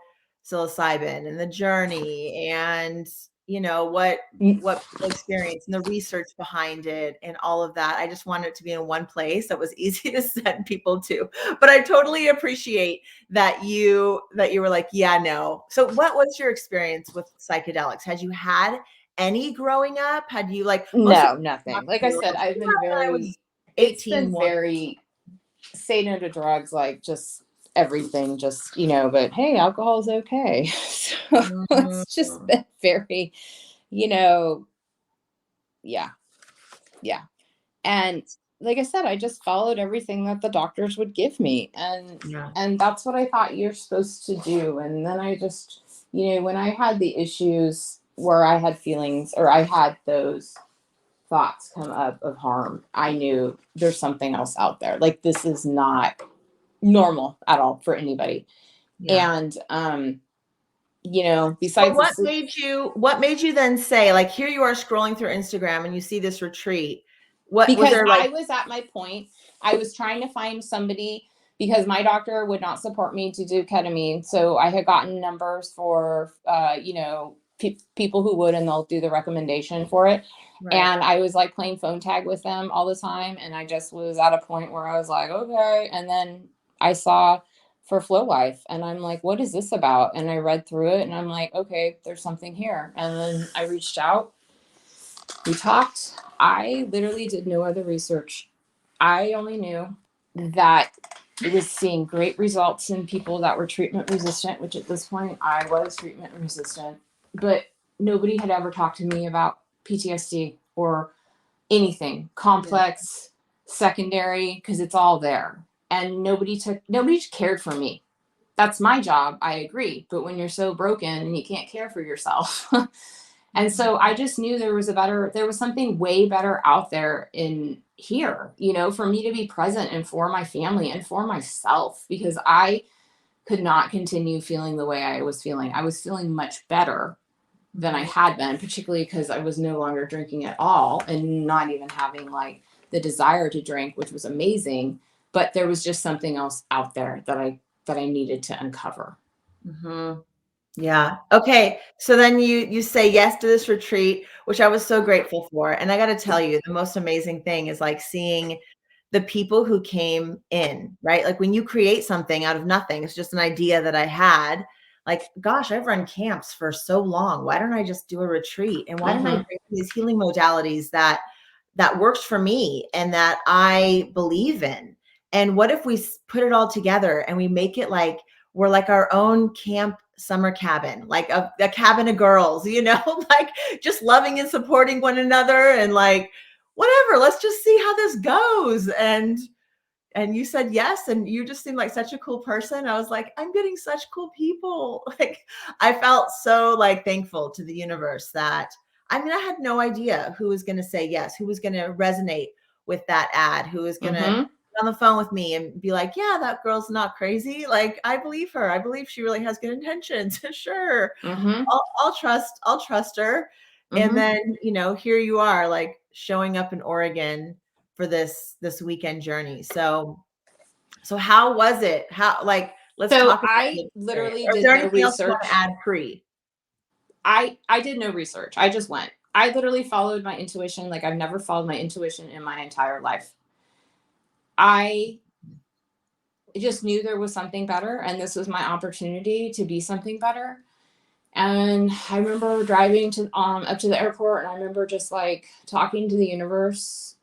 psilocybin and the journey and what people experience and the research behind it and all of that, I just wanted it to be in one place that was easy to send people to. But I totally appreciate that you were like, yeah, no. So what was your experience with psychedelics? Had you had any growing up? Had you like most No, people nothing. talk Like to I me said, like, I've been yeah, I was very, it's 18 been once. very say no to drugs, like just everything, just, but hey, alcohol is okay. So it's just been very, you know, yeah, yeah. And like I said, I just followed everything that the doctors would give me. Yeah. And that's what I thought you're supposed to do. And then I just, when I had the issues where I had feelings or I had those thoughts come up of harm, I knew there's something else out there. Like this is not normal at all for anybody. Yeah. And But besides this, what made you then say, like, here you are scrolling through Instagram and you see this retreat? What was because there like? I was at my point, I was trying to find somebody because my doctor would not support me to do ketamine. So I had gotten numbers for, people who would, and they'll do the recommendation for it. Right. And I was like playing phone tag with them all the time. And I just was at a point where I was like, okay. And then I saw for Flow Life. And I'm like, what is this about? And I read through it and I'm like, okay, there's something here. And then I reached out, we talked. I literally did no other research. I only knew that it was seeing great results in people that were treatment resistant, which at this point I was treatment resistant, but nobody had ever talked to me about PTSD or anything complex, secondary, because it's all there. And nobody cared for me. That's my job, I agree. But when you're so broken and you can't care for yourself. And so I just knew there was something way better out there in here, for me to be present and for my family and for myself, because I could not continue feeling the way I was feeling. I was feeling much better than I had been, particularly because I was no longer drinking at all and not even having like the desire to drink, which was amazing. But there was just something else out there that I needed to uncover. Mm-hmm. Yeah. Okay. So then you say yes to this retreat, which I was so grateful for. And I got to tell you, the most amazing thing is like seeing the people who came in, right? Like when you create something out of nothing, it's just an idea that I had. Like, gosh, I've run camps for so long. Why don't I just do a retreat? And why don't I bring these healing modalities that works for me and that I believe in? And what if we put it all together and we make it like we're like our own camp summer cabin, like a cabin of girls, like just loving and supporting one another and like, whatever, let's just see how this goes. And you said yes, and you just seemed like such a cool person. I was like, I'm getting such cool people. Like, I felt so like thankful to the universe that, I had no idea who was going to say yes, who was going to resonate with that ad, who was going to on the phone with me and be like, yeah, that girl's not crazy. Like, I believe her. I believe she really has good intentions. Sure. I'll trust her. And then, here you are, like showing up in Oregon for this weekend journey. So how was it? How, like, let's So talk about I the experience. literally Or is did there no anything else you want research. to add pre? I did no research. I just went. I literally followed my intuition. Like I've never followed my intuition in my entire life. I just knew there was something better and this was my opportunity to be something better. And I remember driving to up to the airport and I remember just like talking to the universe.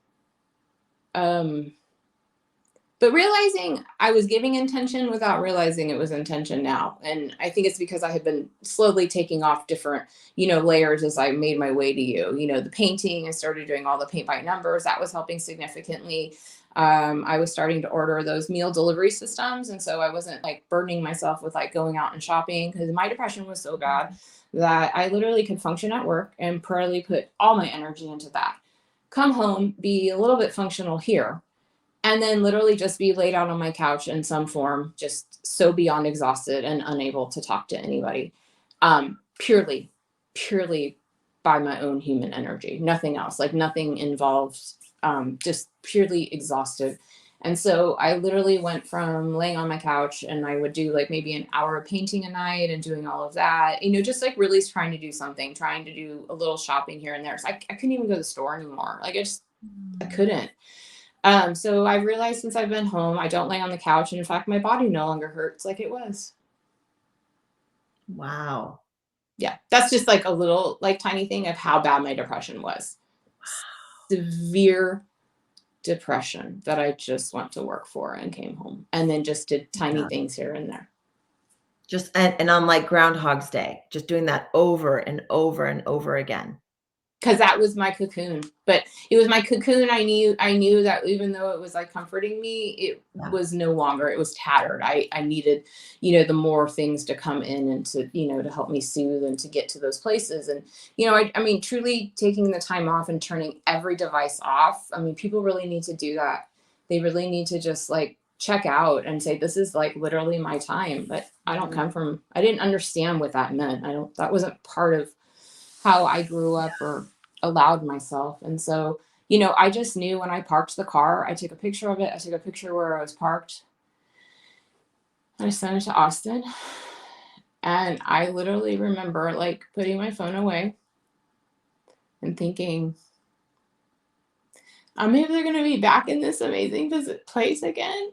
But realizing I was giving intention without realizing it was intention now. And I think it's because I had been slowly taking off different, layers as I made my way to you. The painting, I started doing all the paint by numbers. That was helping significantly. I was starting to order those meal delivery systems. And so I wasn't like burdening myself with like going out and shopping because my depression was so bad that I literally could function at work and probably put all my energy into that. Come home, be a little bit functional here, and then literally just be laid out on my couch in some form, just so beyond exhausted and unable to talk to anybody, purely by my own human energy, nothing else, like nothing involved, just purely exhausted. And so I literally went from laying on my couch and I would do like maybe an hour of painting a night and doing all of that, just like really trying to do something, trying to do a little shopping here and there. So I couldn't even go to the store anymore. Like I couldn't. So I realized since I've been home, I don't lay on the couch. And in fact, my body no longer hurts like it was. Wow. Yeah. That's just like a little like tiny thing of how bad my depression was. Severe depression that I just went to work for and came home and then just did tiny things here and there. Just, and on like Groundhog's Day, just doing that over and over and over again. Because that was my cocoon, but it was my cocoon. I knew that even though it was like comforting me, it was no longer, it was tattered. I needed, the more things to come in and to, to help me soothe and to get to those places. And, I mean, truly taking the time off and turning every device off. I mean, people really need to do that. They really need to just like check out and say, this is like literally my time, but I didn't understand what that meant. That wasn't part of how I grew up or allowed myself. And so, I just knew when I parked the car, I took a picture of it. I took a picture where I was parked. I sent it to Austin. And I literally remember like putting my phone away and thinking, I'm either going to be back in this amazing visit place again,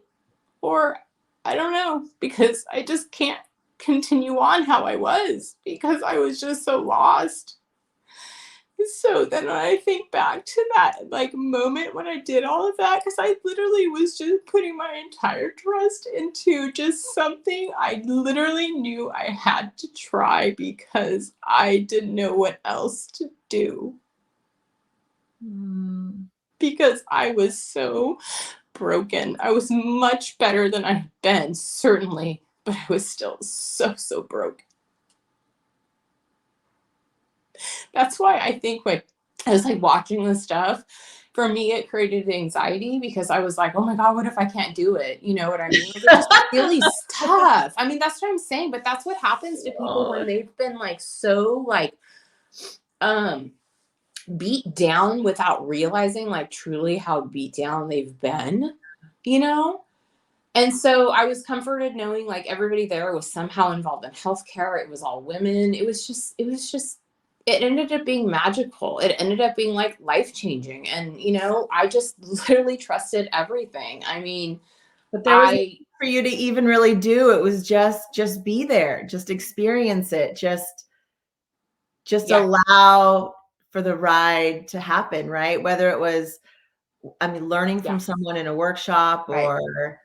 or I don't know, because I just can't continue on how I was because I was just so lost. So then when I think back to that like moment when I did all of that, because I literally was just putting my entire trust into just something I literally knew I had to try because I didn't know what else to do. Because I was so broken. I was much better than I've been, certainly, but I was still so broken. That's why I think when I was like watching this stuff, for me, it created anxiety because I was like, oh my God, what if I can't do it? You know what I mean? Like, it's just really tough. I mean, that's what I'm saying, but that's what happens to people when they've been like so like beat down without realizing like truly how beat down they've been, you know? And so I was comforted knowing like everybody there was somehow involved in healthcare. It was all women. It ended up being magical. It ended up being like life-changing. And, you know, I just literally trusted everything. I mean, but there was nothing for you to even really do. It was just be there, just experience it, just allow for the ride to happen, right? Whether it was, I mean, learning from someone in a workshop or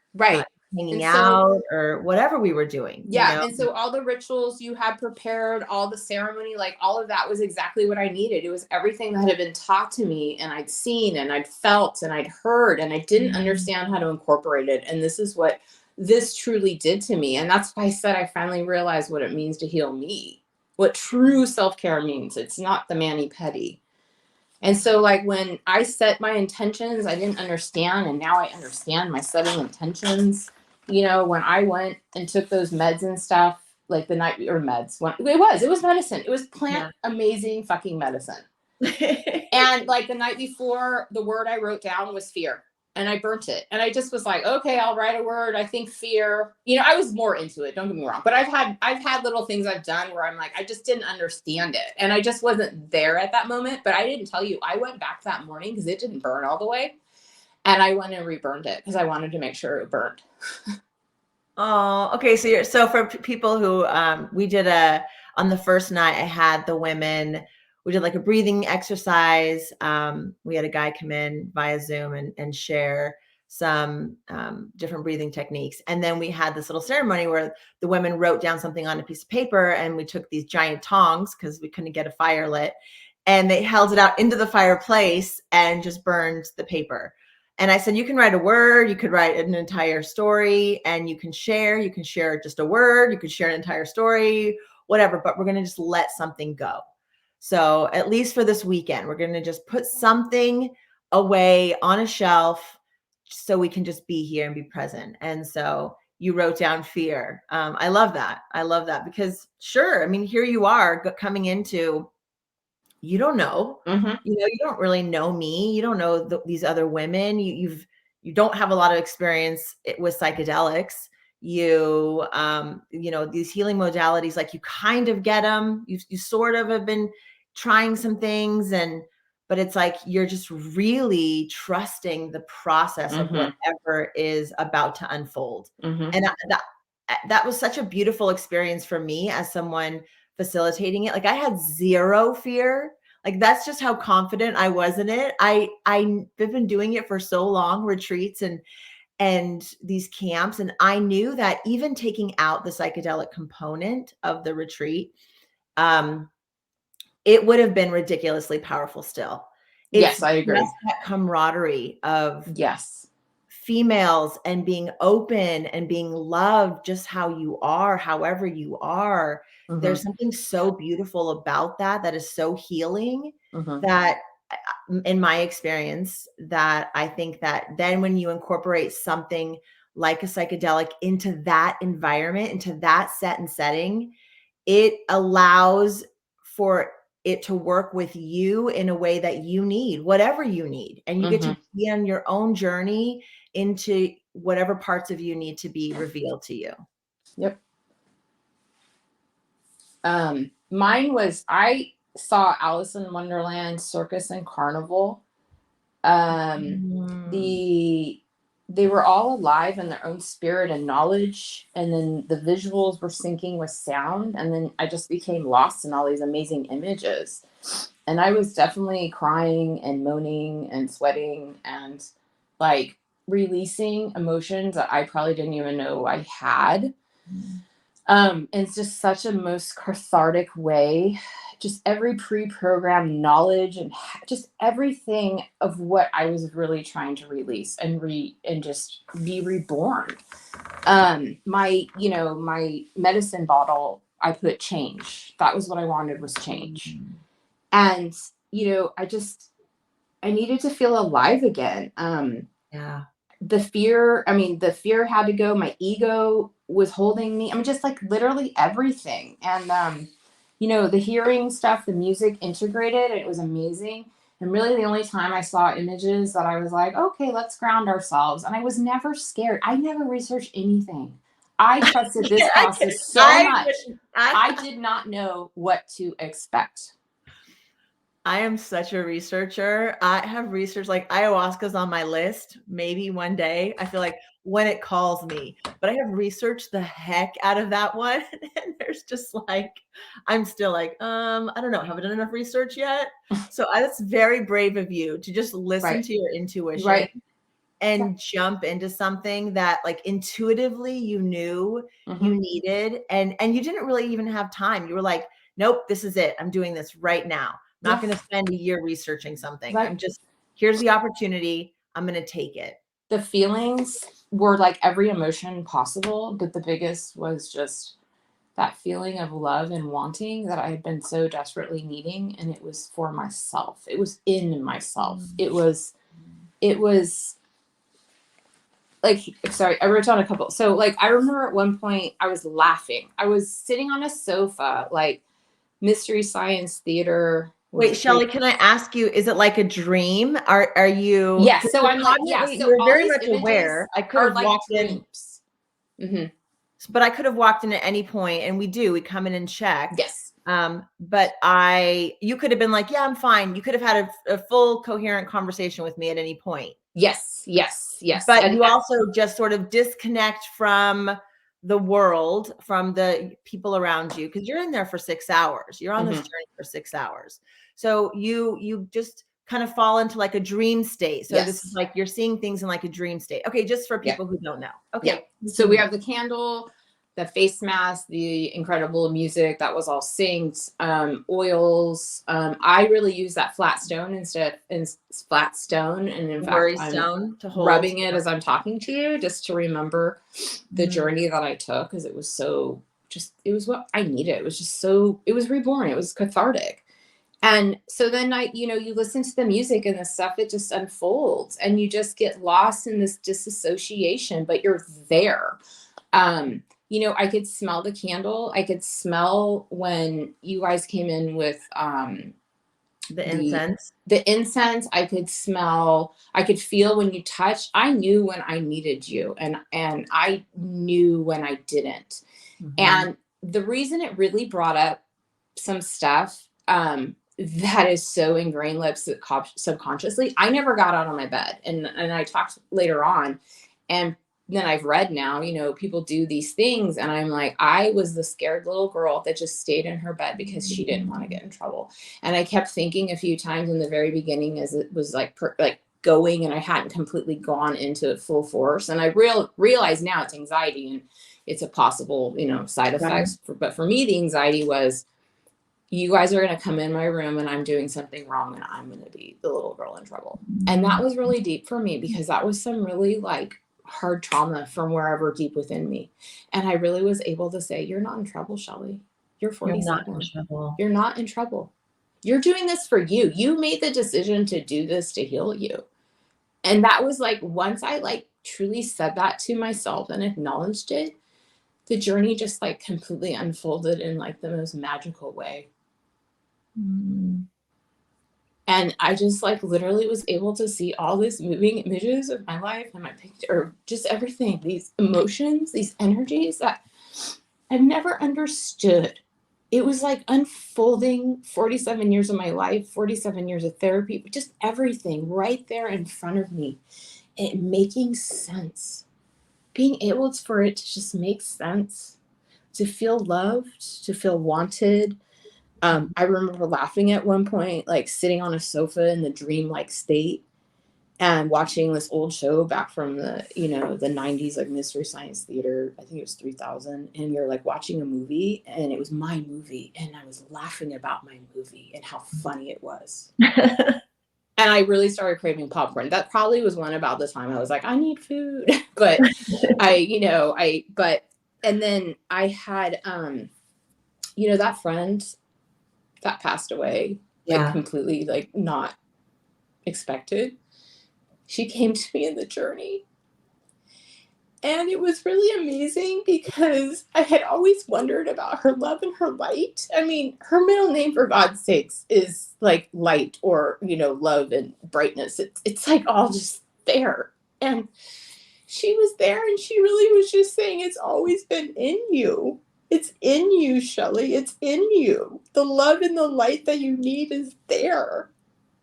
hanging out or whatever we were doing. Yeah. You know? And so all the rituals you had prepared, all the ceremony, like all of that was exactly what I needed. It was everything that had been taught to me and I'd seen and I'd felt and I'd heard, and I didn't understand how to incorporate it. And this is what this truly did to me. And that's why I said I finally realized what it means to heal me, what true self-care means. It's not the mani-pedi. And so like when I set my intentions, I didn't understand. And now I understand my setting intentions. You know, when I went and took those meds and stuff, like the night or meds, when it was medicine. It was plant amazing fucking medicine. And like the night before, the word I wrote down was fear. And I burnt it. And I just was like, okay, I'll write a word. I think fear. You know, I was more into it. Don't get me wrong. But I've had little things I've done where I'm like, I just didn't understand it. And I just wasn't there at that moment. But I didn't tell you. I went back that morning because it didn't burn all the way. And I went and reburned it because I wanted to make sure it burned. Oh, okay. So for people who we did on the first night, I had the women, we did like a breathing exercise. We had a guy come in via Zoom and share some different breathing techniques. And then we had this little ceremony where the women wrote down something on a piece of paper, and we took these giant tongs because we couldn't get a fire lit, and they held it out into the fireplace and just burned the paper. And I said, you can write a word, you could write an entire story, and you can share just a word, you could share an entire story, whatever, but we're going to just let something go. So at least for this weekend, we're going to just put something away on a shelf so we can just be here and be present. And so you wrote down fear. I love that. I love that because sure, I mean, here you are coming into, you don't know, you know, you don't really know me. You don't know these other women. You don't have a lot of experience with psychedelics. You know, these healing modalities, like you kind of get them. You sort of have been trying some things, but it's like you're just really trusting the process of whatever is about to unfold. And that was such a beautiful experience for me as someone facilitating it. Like I had zero fear. Like that's just how confident I was in it. I've been doing it for so long, retreats and these camps, and I knew that even taking out the psychedelic component of the retreat, it would have been ridiculously powerful still. Yes, I agree. That camaraderie of females and being open and being loved just how you are, however you are. There's something so beautiful about that is so healing that in my experience, that I think that then when you incorporate something like a psychedelic into that environment, into that set and setting, it allows for it to work with you in a way that you need, whatever you need. And you get to be on your own journey into whatever parts of you need to be revealed to you. Yep. Mine was, I saw Alice in Wonderland, Circus and Carnival. The they were all alive in their own spirit and knowledge. And then the visuals were syncing with sound. And then I just became lost in all these amazing images. And I was definitely crying and moaning and sweating and like releasing emotions that I probably didn't even know I had. And it's just such a most cathartic way. Just every pre-programmed knowledge and just everything of what I was really trying to release and just be reborn. My medicine bottle, I put change. That was what I wanted, was change. And I needed to feel alive again. Yeah. The fear had to go. My ego was holding me. I mean, just like literally everything. And the hearing stuff, the music integrated, it was amazing. And really the only time I saw images that I was like, okay, let's ground ourselves. And I was never scared. I never researched anything. I trusted this process so much. I did not know what to expect. I am such a researcher. I have researched, like, ayahuasca's on my list, maybe one day. I feel like when it calls me, but I have researched the heck out of that one. And there's just like, I'm still like, I don't know. Haven't done enough research yet. So that's very brave of you to just listen to your intuition and jump into something that like intuitively you knew you needed. And you didn't really even have time. You were like, nope, this is it. I'm doing this right now. Not going to spend a year researching something. I'm just, here's the opportunity. I'm going to take it. The feelings were like every emotion possible, but the biggest was just that feeling of love and wanting that I had been so desperately needing. And it was for myself. It was in myself. It was like, sorry, I wrote down a couple. So like, I remember at one point I was laughing. I was sitting on a sofa, like Mystery Science Theater. Wait, Shelley, can I ask you, is it like a dream? Are you? Yes. So I'm like, yeah. So you're very much aware. I could have like walked dreams. but I could have walked in at any point, and we come in and check. Yes. But you could have been like, yeah, I'm fine. You could have had a full coherent conversation with me at any point. Yes. But you also just sort of disconnect from the world, from the people around you, because you're in there for 6 hours. You're on this journey for 6 hours. So you just kind of fall into like a dream state. So this is like, you're seeing things in like a dream state. Okay. Just for people who don't know. Okay. So we have the candle, the face mask, the incredible music that was all synced, oils. I really use that flat stone instead in flat stone. And in fact, I'm to hold, rubbing it as I'm talking to you, just to remember the journey that I took. Cause it was so it was what I needed. It was just it was reborn. It was cathartic. And so then you listen to the music and the stuff, it just unfolds and you just get lost in this disassociation, but you're there. I could smell the candle. I could smell when you guys came in with the incense. The incense, I could smell, I could feel when you touched. I knew when I needed you and I knew when I didn't. And the reason it really brought up some stuff that is so ingrained subconsciously, I never got out of my bed. And I talked later on, and then I've read now, people do these things. And I'm like, I was the scared little girl that just stayed in her bed because she didn't want to get in trouble. And I kept thinking a few times in the very beginning as it was like going, and I hadn't completely gone into full force. And I realize now it's anxiety and it's a possible, side effects. But for me, the anxiety was, you guys are going to come in my room and I'm doing something wrong and I'm going to be the little girl in trouble. And that was really deep for me because that was some really like hard trauma from wherever deep within me. And I really was able to say, you're not in trouble, Shelley. You're 47. You're not in trouble. You're not in trouble. You're doing this for you. You made the decision to do this to heal you. And that was like, once I like truly said that to myself and acknowledged it, the journey just like completely unfolded in like the most magical way. And I just like literally was able to see all these moving images of my life and my picture, or just everything, these emotions, these energies that I've never understood. It was like unfolding 47 years of my life, 47 years of therapy, just everything right there in front of me. it making sense, being able for it to just make sense, to feel loved, to feel wanted. I remember laughing at one point, like sitting on a sofa in the dream-like state and watching this old show back from the 90s, like Mystery Science Theater. I think it was 3000. And you're like watching a movie, and it was my movie. And I was laughing about my movie and how funny it was. And I really started craving popcorn. That probably was one about the time I was like, I need food. But and then I had, that friend that passed away, like completely, like not expected. She came to me in the journey. And it was really amazing because I had always wondered about her love and her light. I mean, her middle name, for God's sakes, is like light, or, love and brightness. It's like all just there. And she was there, and she really was just saying, it's always been in you. It's in you, Shelley. It's in you. The love and the light that you need is there.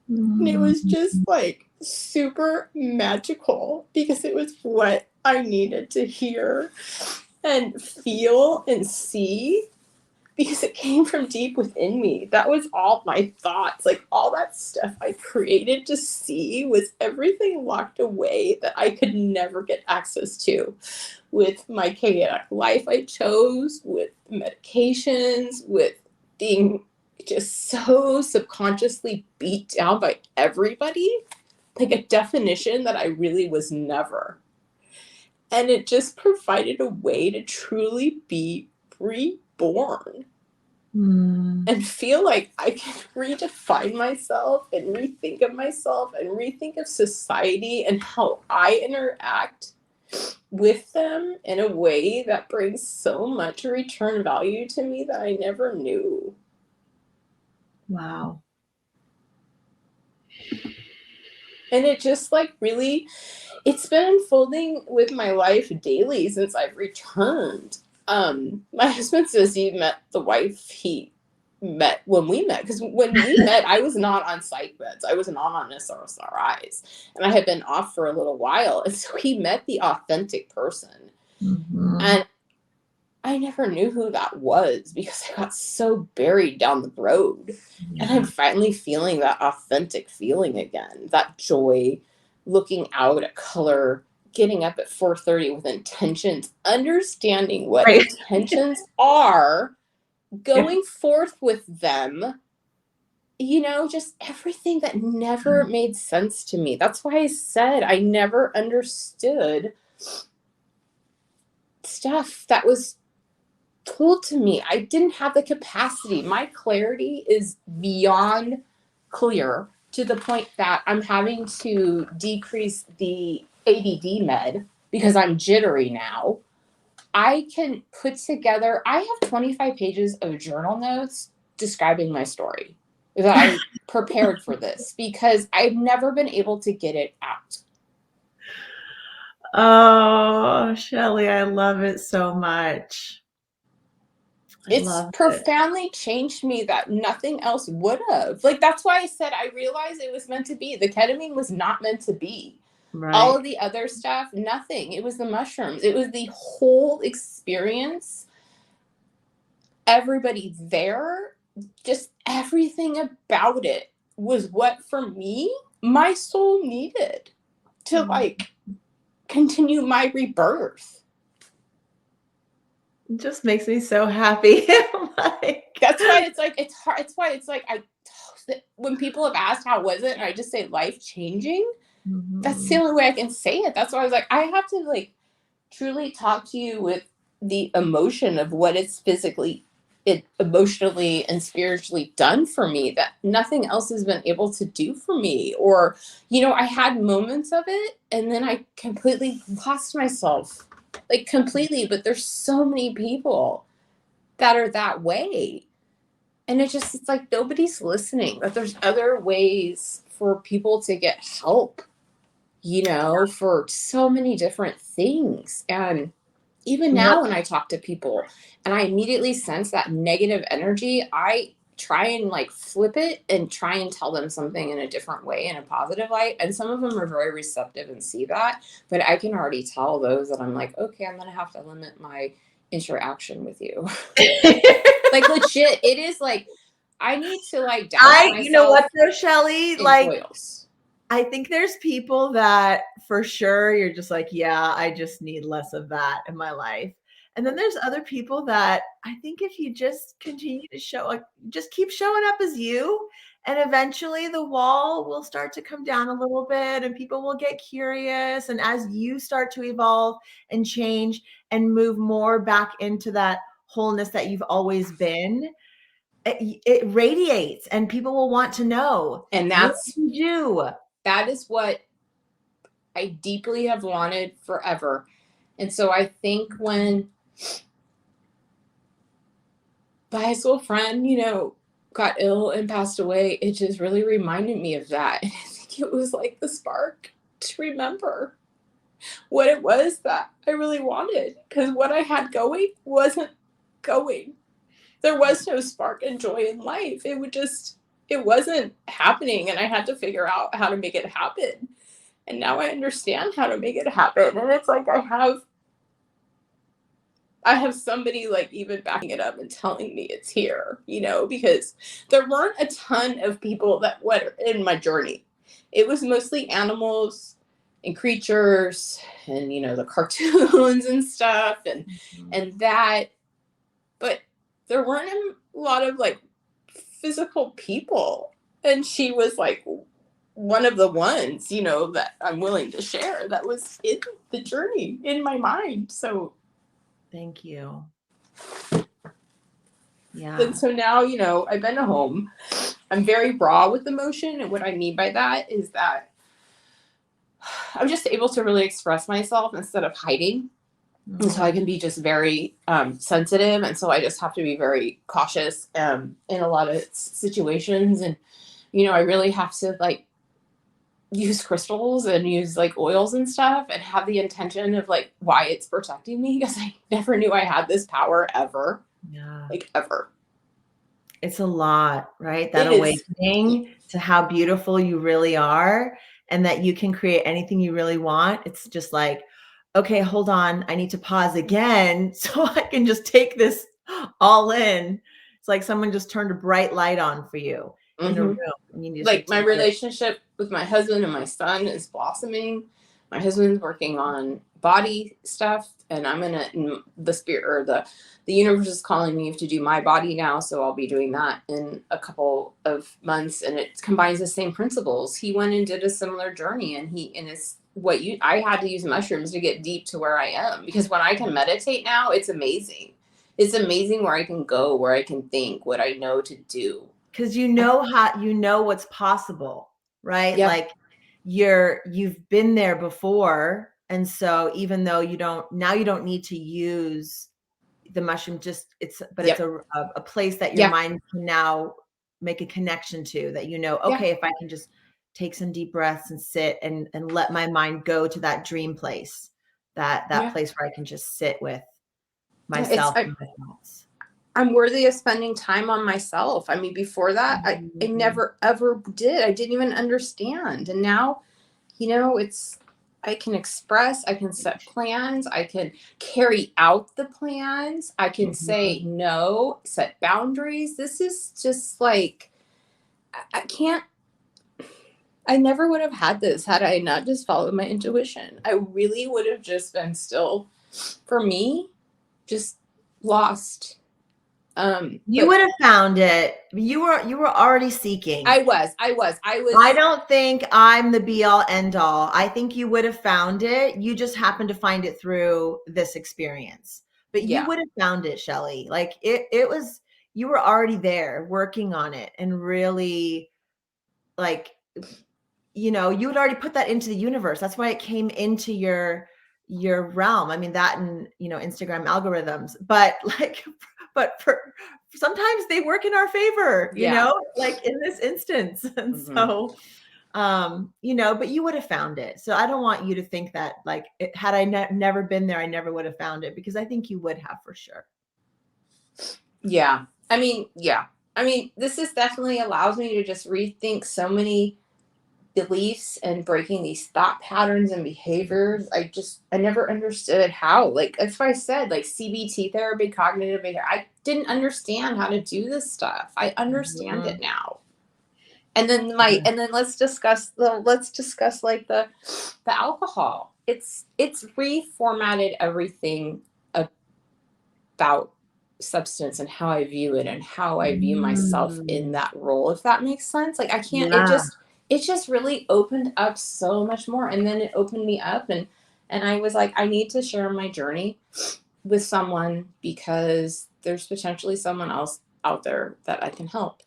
And it was just like super magical because it was what I needed to hear and feel and see, because it came from deep within me. That was all my thoughts, like all that stuff I created to see was everything locked away that I could never get access to with my chaotic life I chose, with medications, with being just so subconsciously beat down by everybody, like a definition that I really was never. And it just provided a way to truly be reborn and feel like I can redefine myself and rethink of myself and rethink of society and how I interact with them in a way that brings so much return value to me that I never knew. Wow. And it just like really, it's been unfolding with my life daily since I've returned. My husband says he met the wife he met when we met, because when we met, I was not on psych meds. I was not on SRSRIs, and I had been off for a little while. And so he met the authentic person. And I never knew who that was because I got so buried down the road. And I'm finally feeling that authentic feeling again, that joy, looking out at color, getting up at 4:30 with intentions, understanding what intentions are, going forth with them, just everything that never made sense to me. That's why I said I never understood stuff that was told to me. I didn't have the capacity. My clarity is beyond clear, to the point that I'm having to decrease the ADD med because I'm jittery now. I can put together, I have 25 pages of journal notes describing my story that I prepared for this because I've never been able to get it out. Oh, Shelley, I love it so much. It's profoundly changed me that nothing else would have. Like, that's why I said I realized it was meant to be. The ketamine was not meant to be. Right. All of the other stuff, nothing. It was the mushrooms. It was the whole experience. Everybody there, just everything about it was what, for me, my soul needed to like continue my rebirth. It just makes me so happy. That's why it's like, it's hard. It's why it's like, when people have asked how was it, and I just say life changing, that's the only way I can say it. That's why I was like, I have to like truly talk to you with the emotion of what it's emotionally and spiritually done for me that nothing else has been able to do for me. Or, I had moments of it and then I completely lost myself, like completely. But there's so many people that are that way. And it's like nobody's listening, that there's other ways for people to get help, for so many different things. And even now when I talk to people and I immediately sense that negative energy, I try and like flip it and try and tell them something in a different way, in a positive light. And some of them are very receptive and see that, but I can already tell those that I'm like, okay, I'm going to have to limit my interaction with you. Like legit, it is like, I need to like douse myself. You know what though, Shelley? In Like, oils. I think there's people that for sure you're just like, yeah, I just need less of that in my life. And then there's other people that I think if you just continue to show, like, just keep showing up as you, and eventually the wall will start to come down a little bit and people will get curious. And as you start to evolve and change and move more back into that wholeness that you've always been, it radiates and people will want to know. And what you do. That is what I deeply have wanted forever. And so I think when my high school friend, got ill and passed away, it just really reminded me of that. And I think it was like the spark to remember what it was that I really wanted. Because what I had going wasn't going. There was no spark and joy in life. It wasn't happening. And I had to figure out how to make it happen. And now I understand how to make it happen. And it's like I have somebody like even backing it up and telling me it's here, because there weren't a ton of people that were in my journey. It was mostly animals and creatures and, the cartoons and stuff and that, but there weren't a lot of like physical people. And she was like one of the ones, that I'm willing to share that was in the journey in my mind. So thank you. Yeah. And so now, I've been home. I'm very raw with emotion. And what I mean by that is that I'm just able to really express myself instead of hiding. Mm-hmm. And so I can be just very sensitive. And so I just have to be very cautious in a lot of situations. And, I really have to like use crystals and use like oils and stuff and have the intention of like why it's protecting me, because I never knew I had this power ever. Yeah. Like ever. It's a lot, right? That awakening to how beautiful you really are and that you can create anything you really want. It's just like, okay, hold on. I need to pause again so I can just take this all in. It's like someone just turned a bright light on for you in a room. And you like my relationship with my husband and my son is blossoming. My husband's working on body stuff, and I'm in the spirit, or the universe is calling me to do my body now. So I'll be doing that in a couple of months, and it combines the same principles. He went and did a similar journey, and I had to use mushrooms to get deep to where I am, because when I can meditate now, it's amazing. It's amazing where I can go, where I can think, what I know to do. Because what's possible, right? Yeah. Like you've been there before. And so even though you don't need to use the mushroom, it's a place that your mind can now make a connection to, that, okay, if I can just take some deep breaths and sit and let my mind go to that dream place, that place where I can just sit with myself and my thoughts. I'm worthy of spending time on myself. I mean, before that, I never, ever did. I didn't even understand. And now, I can express, I can set plans, I can carry out the plans, I can say no, set boundaries. This is just like, I never would have had this had I not just followed my intuition. I really would have just been still, for me, just lost. You would have found it. You were already seeking. I was. I don't think I'm the be all end all. I think you would have found it. You just happened to find it through this experience. But you would have found it, Shelley. Like it was, you were already there working on it, and really like, you had already put that into the universe. That's why it came into your realm. I mean, that and, Instagram algorithms, but sometimes they work in our favor, like in this instance. And so, but you would have found it. So I don't want you to think that like had I never been there, I never would have found it, because I think you would have for sure. Yeah. I mean, yeah. I mean, this is definitely allows me to just rethink so many beliefs and breaking these thought patterns and behaviors. I never understood how. Like that's why I said like CBT therapy, cognitive behavior. I didn't understand how to do this stuff. I understand it Mhm. now. And then Yeah. let's discuss like the alcohol. It's reformatted everything about substance and how I view it and how I view myself in Mm. that role, if that makes sense. Like I can't, Yeah. it just really opened up so much more. And then it opened me up and I was like, I need to share my journey with someone because there's potentially someone else out there that I can help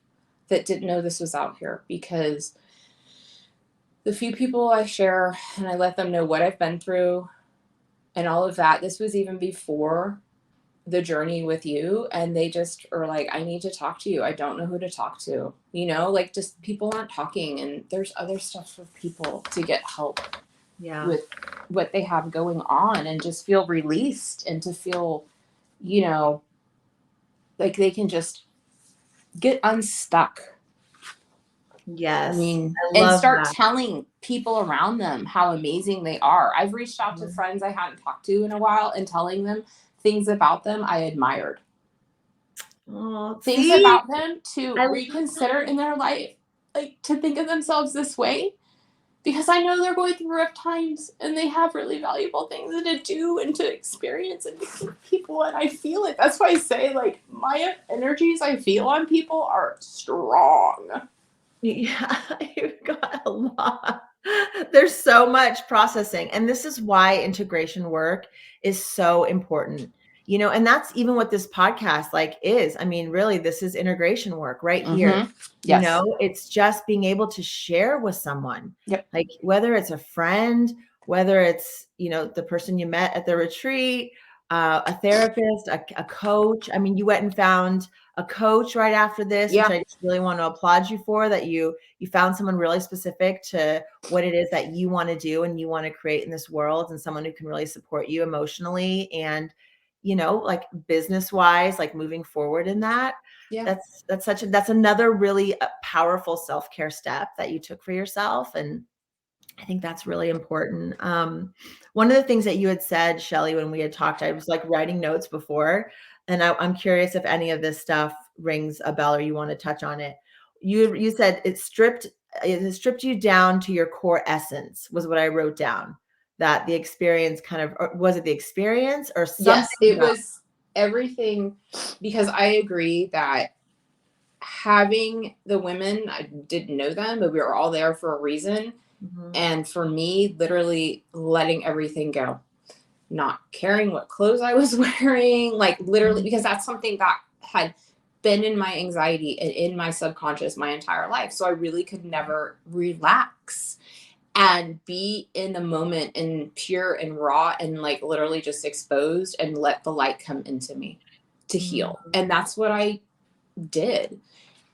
that didn't know this was out here because the few people I share and I let them know what I've been through and all of that, this was even before the journey with you, and they just are like, I need to talk to you. I don't know who to talk to. You know, like just people aren't talking, and there's other stuff for people to get help Yeah. with what they have going on and just feel released and to feel, you know, like they can just get unstuck. I Yes. mean, I and love start that. telling people around them how amazing they are. I've reached out to Mhm. friends I hadn't talked to in a while and telling them things about them I admired, Oh, things see? about them to I love reconsider that. in their life, like to think of themselves this way, because I know they're going through rough times and they have really valuable things to do and to experience and to give people. And I feel it. That's why I say, like, my energies I feel on people are strong. Yeah, you've got a lot. There's so much processing, and this is why integration work is so important. And that's even what this podcast like is. I mean, really, this is integration work right here. Mm-hmm. Yes. It's just being able to share with someone, Yep. like whether it's a friend, whether it's, the person you met at the retreat, a therapist, a coach. I mean, you went and found a coach right after this, which Yeah. I just really want to applaud you for, that you found someone really specific to what it is that you want to do and you want to create in this world, and someone who can really support you emotionally and like business wise, like moving forward in that. Yeah. That's another really powerful self-care step that you took for yourself, and I think that's really important. One of the things that you had said, Shelley, when we had talked, I was like writing notes before, and I'm curious if any of this stuff rings a bell or you want to touch on it. You said it stripped you down to your core essence, was what I wrote down. That the experience kind of, or was it the experience or something Yes. It about? was everything, because I agree that having the women, I didn't know them, but we were all there for a reason. Mhm. And for me, literally letting everything go, not caring what clothes I was wearing, like literally, Mhm. because that's something that had been in my anxiety and in my subconscious my entire life. So I really could never relax and be in the moment and pure and raw and like literally just exposed and let the light come into me to heal. Mhm. And that's what I did.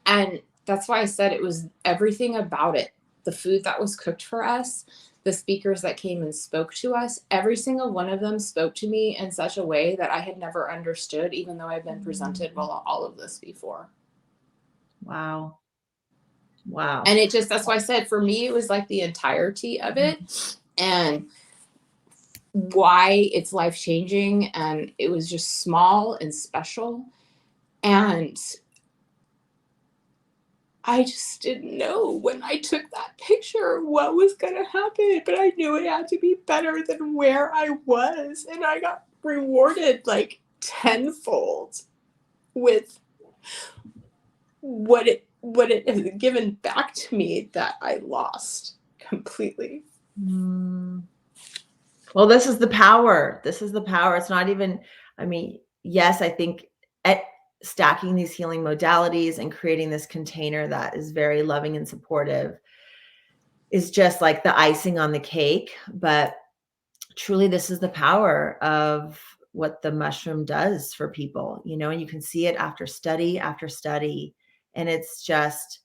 And that's why I said it was everything about it. The food that was cooked for us, the speakers that came and spoke to us, every single one of them spoke to me in such a way that I had never understood, even though I've been presented Mhm. well all of this before. Wow. Wow. And it just, that's why I said for me, it was like the entirety of it and why it's life changing. And it was just small and special. And I just didn't know when I took that picture what was going to happen, but I knew it had to be better than where I was. And I got rewarded like tenfold with what it has given back to me that I lost completely. Mm. Well, this is the power. This is the power. It's not even, I mean, yes, I think at stacking these healing modalities and creating this container that is very loving and supportive is just like the icing on the cake. But truly, this is the power of what the mushroom does for people, and you can see it after study after study. And it's just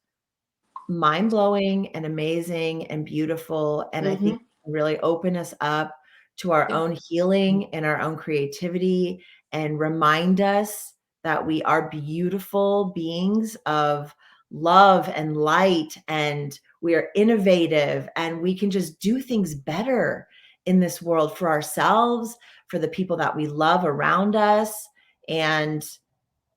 mind blowing and amazing and beautiful. And I think Mm-hmm. it can really open us up to our Yeah. own healing and our own creativity and remind us that we are beautiful beings of love and light, and we are innovative, and we can just do things better in this world for ourselves, for the people that we love around us. And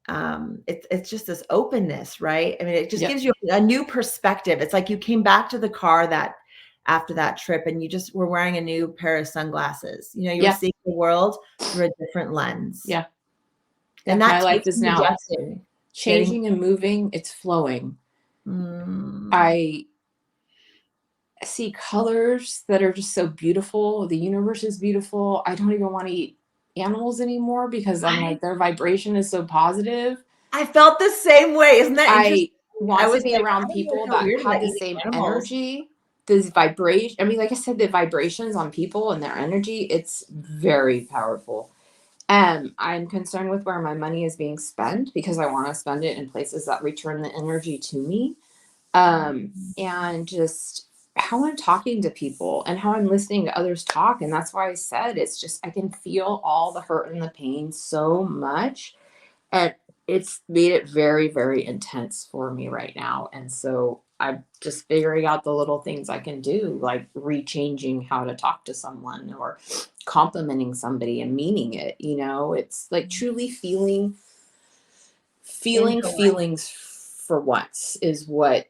it's just this openness, right? I mean, it just Yep. gives you a new perspective. It's like you came back to the car that after that trip, and you just were wearing a new pair of sunglasses. You know, you were Yeah. seeing the world through a different lens. Yeah. And Yeah. My that life takes is some now adjusting. changing and moving. It's flowing. Mm, I see colors that are just so beautiful. The universe is beautiful. I don't even want to eat animals anymore because I'm like, their vibration is so positive. I felt the same way. Isn't that interesting? I I want to was be like, I around don't even people feel that weird have about the eating same animals. energy. This vibration, I mean, like I said, the vibrations on people and their energy, it's very powerful. I'm concerned with where my money is being spent because I want to spend it in places that return the energy to me. And just how I'm talking to people and how I'm listening to others talk. And that's why I said it's just, I can feel all the hurt and the pain so much. And it's made it very, very intense for me right now. And so I'm just figuring out the little things I can do, like rechanging how to talk to someone or complimenting somebody and meaning it. You know, it's like truly feeling Into life. feelings for once is what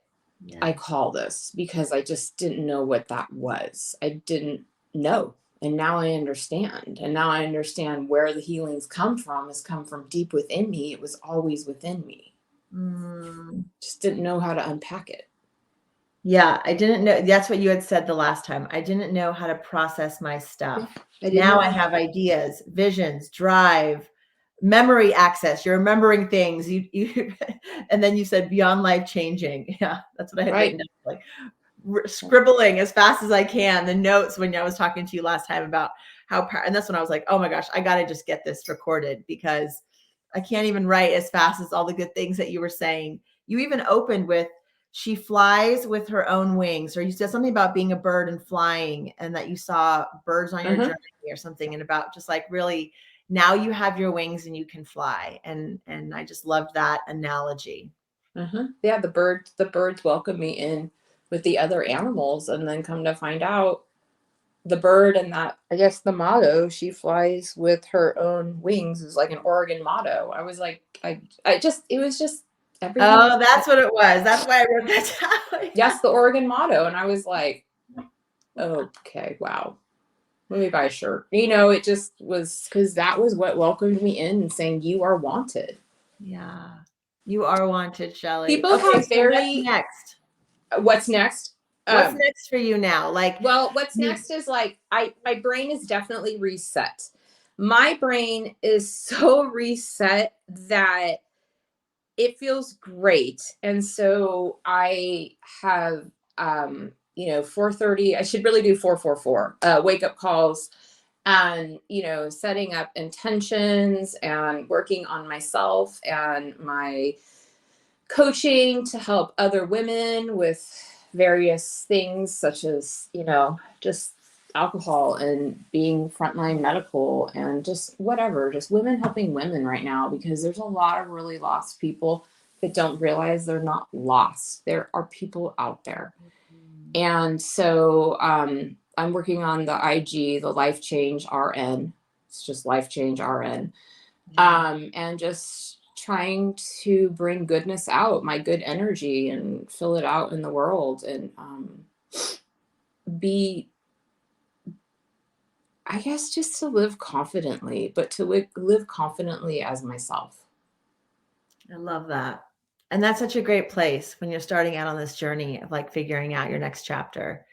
I Yes. call this, because I just didn't know what that was. I didn't know. And now I understand. And now I understand where the healings come from has come from deep within me. It was always within me. Mm. Just didn't know how to unpack it. Yeah, I didn't know. That's what you had said the last time. I didn't know how to process my stuff. I didn't Now know. I have ideas, visions, drive, memory access. You're remembering things. You and then you said beyond life changing. Yeah, that's what I had written Right. down. Like scribbling as fast as I can the notes when I was talking to you last time about how and that's when I was like, oh my gosh, I got to just get this recorded because I can't even write as fast as all the good things that you were saying. You even opened with she flies with her own wings, or you said something about being a bird and flying, and that you saw birds on your Uh-huh. journey or something, and about just like really now you have your wings and you can fly. And I just loved that analogy. Uh-huh. Yeah, the birds welcome me in with the other animals, and then come to find out the bird and that, I guess the motto, she flies with her own wings, is like an Oregon motto. I was like, I just, it was just everything. Oh, that's what it was. That's why I wrote that down. Yes, the Oregon motto. And I was like, okay, wow. Let me buy a shirt. You know, it just was, because that was what welcomed me in and saying, you are wanted. Yeah. You are wanted, Shelley. People Okay, have so what's very, next? what's next? What's next for you now? Like Well, what's you next is like, my brain is definitely reset. My brain is so reset that it feels great. And so I have 4:30, I should really do 444 wake up calls, and setting up intentions and working on myself and my coaching to help other women with various things, such as just alcohol and being frontline medical and just whatever, just women helping women right now, because there's a lot of really lost people that don't realize they're not lost. There are people out there. And so I'm working on the IG, the Life Change RN. It's just Life Change RN. And just trying to bring goodness out, my good energy, and fill it out in the world, and be, I guess, just to live confidently, but to live confidently as myself. I love that. And that's such a great place when you're starting out on this journey of like figuring out your next chapter,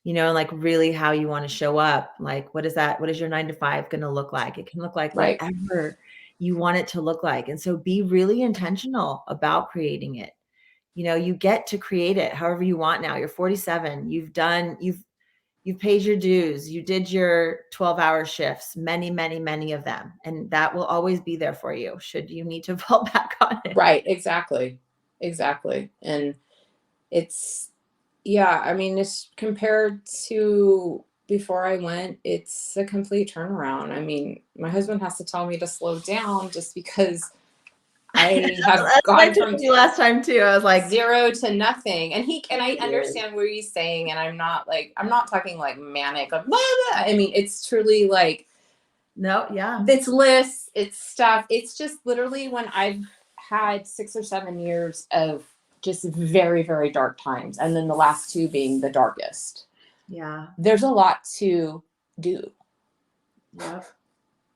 and like really how you want to show up. Like, what is that? What is your 9 to 5 going to look like? It can look like Right. whatever you want it to look like. And so be really intentional about creating it. You get to create it however you want now. You're 47. You've paid your dues. You did your 12-hour shifts, many, many, many of them. And that will always be there for you should you need to fall back on it. Right. Exactly. Exactly. And it's, yeah, I mean, it's compared to before I went, it's a complete turnaround. I mean, my husband has to tell me to slow down just because I have That's what I gone told from you last time too. I was like, 0 to nothing. And I weird. understand what he's saying. And I'm not talking like manic, like, blah, blah. I mean, it's truly like, No, yeah. it's lists, it's stuff. It's just literally when I've had 6 or 7 years of just very, very dark times. And then the last 2 being the darkest. Yeah. There's a lot to do. Yep.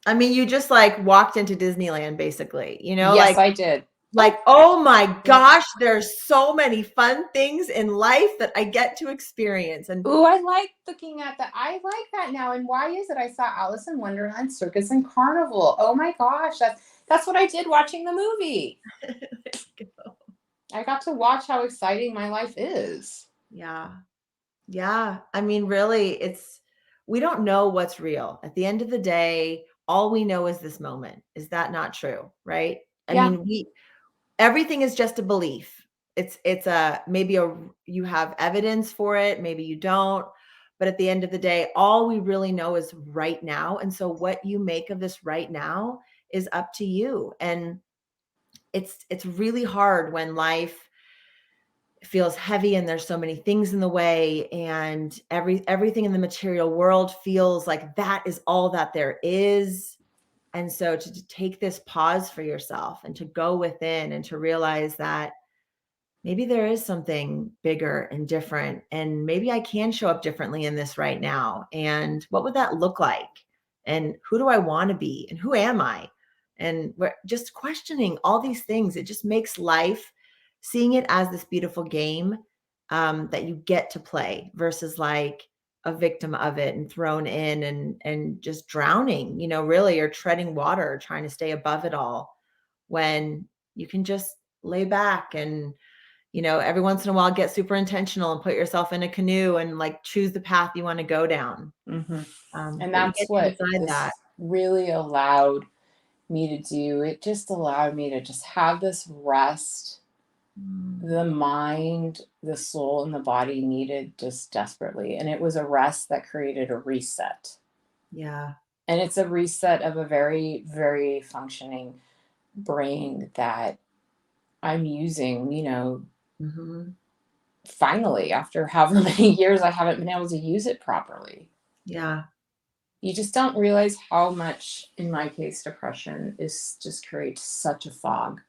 I mean, you just like walked into Disneyland basically, Yes, I did. Like, oh my gosh, there's so many fun things in life that I get to experience. And ooh, I like looking at that. I like that now. And why is it I saw Alice in Wonderland Circus and Carnival? Oh my gosh, that's what I did watching the movie. I got to watch how exciting my life is. Yeah. Yeah. I mean, really, we don't know what's real. At the end of the day, all we know is this moment. Is that not true? Right? I Yeah. mean, everything is just a belief. It's you have evidence for it, maybe you don't. But at the end of the day, all we really know is right now. And so what you make of this right now is up to you. And it's really hard when life feels heavy and there's so many things in the way, and everything in the material world feels like that is all that there is. And so to take this pause for yourself and to go within and to realize that maybe there is something bigger and different, and maybe I can show up differently in this right now. And what would that look like? And who do I want to be? And who am I? And we're just questioning all these things. It just makes life, seeing it as this beautiful game that you get to play versus like a victim of it and thrown in and just drowning, really, or treading water, trying to stay above it all, when you can just lay back and every once in a while get super intentional and put yourself in a canoe and like choose the path you want to go down. Mm-hmm. And But you that's get to what decide this that. really allowed me to do. It just allowed me to just have this rest the mind, the soul, and the body needed just desperately. And it was a rest that created a reset. Yeah. And it's a reset of a very, very functioning brain that I'm using, Mm-hmm. finally, after however many years I haven't been able to use it properly. Yeah. You just don't realize how much, in my case, depression is just creates such a fog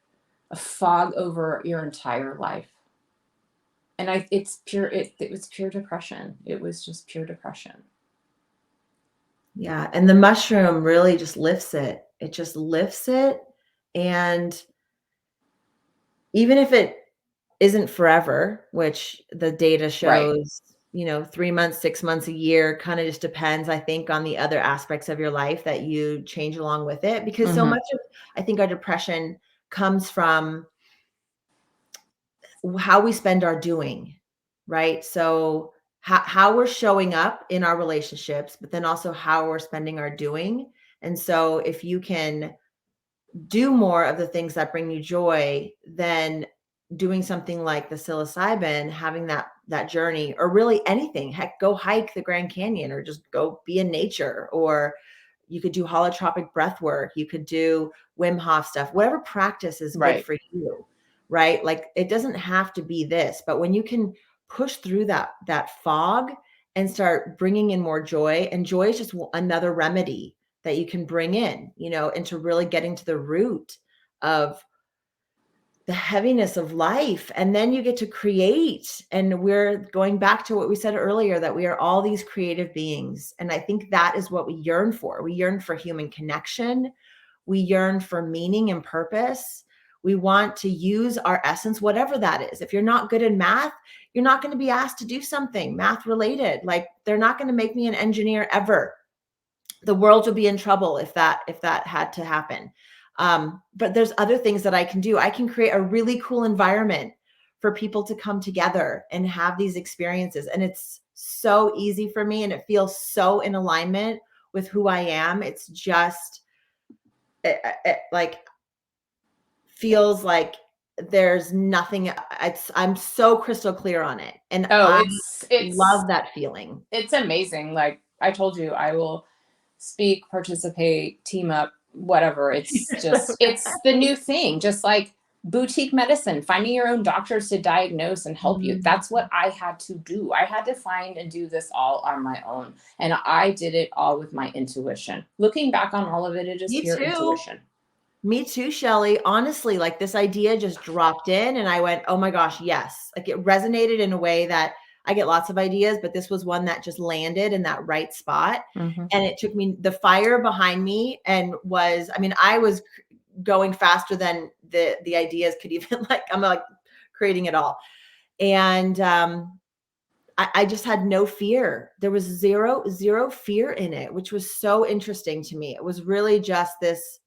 over your entire life. And it's pure, it was pure depression. It was just pure depression. Yeah. And the mushroom really just lifts it. It just lifts it. And even if it isn't forever, which the data Right. shows, 3 months, 6 months, a year, kind of just depends, I think, on the other aspects of your life that you change along with it. Because so Mm-hmm. much of, I think, our depression comes from how we spend our doing, right? So how we're showing up in our relationships, but then also how we're spending our doing. And so if you can do more of the things that bring you joy, then doing something like the psilocybin, having that journey, or really anything, heck, go hike the Grand Canyon, or just go be in nature, or you could do holotropic breath work, you could do Wim Hof stuff, whatever practice is good for you, right? Like it doesn't have to be this, but when you can push through that fog and start bringing in more joy, and joy is just another remedy that you can bring in, into really getting to the root of the heaviness of life. And then you get to create. And we're going back to what we said earlier, that we are all these creative beings. And I think that is what we yearn for. We yearn for human connection. We yearn for meaning and purpose. We want to use our essence, whatever that is. If you're not good in math, you're not going to be asked to do something math related. Like they're not going to make me an engineer ever. The world will be in trouble if that had to happen. But there's other things that I can do. I can create a really cool environment for people to come together and have these experiences. And it's so easy for me, and it feels so in alignment with who I am. It's just, it like feels like there's nothing. I'm so crystal clear on it. And I love that feeling. It's amazing. Like I told you, I will speak, participate, team up whatever. It's just, it's the new thing, just like boutique medicine, finding your own doctors to diagnose and help you. That's what I had to do. I had to find and do this all on my own. And I did it all with my intuition. Looking back on all of it, it is Me pure too. intuition. Me too, Shelley. Honestly, like this idea just dropped in and I went, oh my gosh, yes. Like it resonated in a way that I get lots of ideas, but this was one that just landed in that right spot. Mm-hmm. And it took me the fire behind me and was, I mean, I was going faster than the ideas could even like, I'm like creating it all. And I just had no fear. There was zero fear in it, which was so interesting to me. It was really just this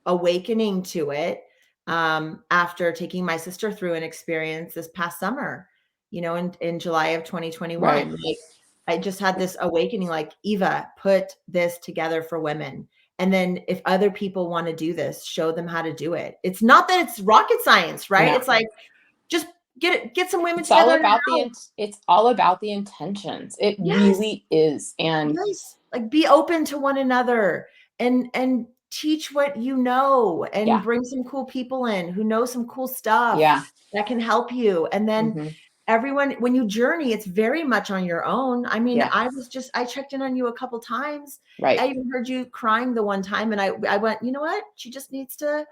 awakening to it after taking my sister through an experience this past summer, you know, in July of 2021. Right. Like I just had this awakening, like, Eva, put this together for women. And then if other people want to do this, show them how to do it. It's not that it's rocket science, right? No. It's like, just get some women It's together. all about it's all about the intentions. It really is. And yes, like be open to one another and teach what you know and bring some cool people in who know some cool stuff that can help you. And then everyone, when you journey, it's very much on your own. I mean, I checked in on you a couple times. Right. I even heard you crying the one time and I went, you know what? She just needs to,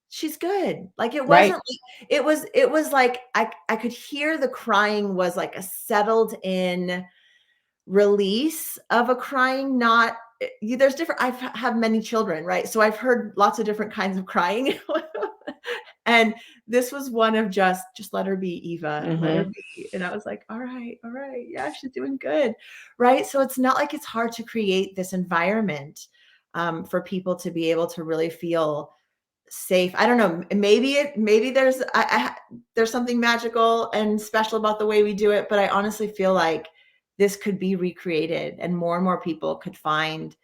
she's good. Like it wasn't like, it was like, I could hear the crying was like a settled in release of a crying, not there's different, have many children, right? So I've heard lots of different kinds of crying. And this was one of just let her be, Eva, let her be. And I was like, all right, yeah, she's doing good, right? So it's not like it's hard to create this environment for people to be able to really feel safe. I don't know, maybe there's there's something magical and special about the way we do it, but I honestly feel like this could be recreated and more people could find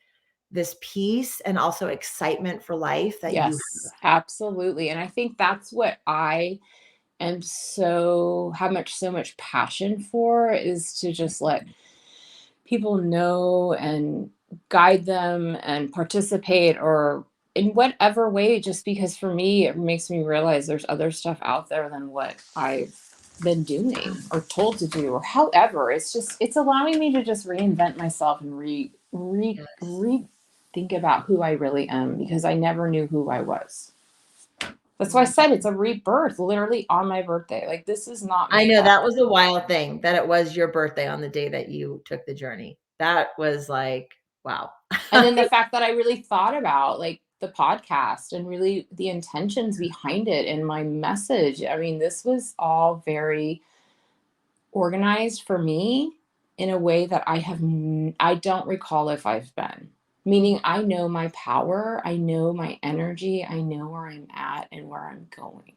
this peace and also excitement for life that you have. Absolutely. And I think that's what I am so much passion for, is to just let people know and guide them and participate, or in whatever way, just because for me, it makes me realize there's other stuff out there than what I've been doing or told to do, or however. It's just, it's allowing me to just reinvent myself and think about who I really am, because I never knew who I was. That's why I said it's a rebirth, literally on my birthday. Like, this is not. I know that was a wild thing, that it was your birthday on the day that you took the journey. That was like, wow. And then the fact that I really thought about like the podcast and really the intentions behind it and my message. I mean, this was all very organized for me in a way that I don't recall if I've been. Meaning, I know my power, I know my energy, I know where I'm at and where I'm going.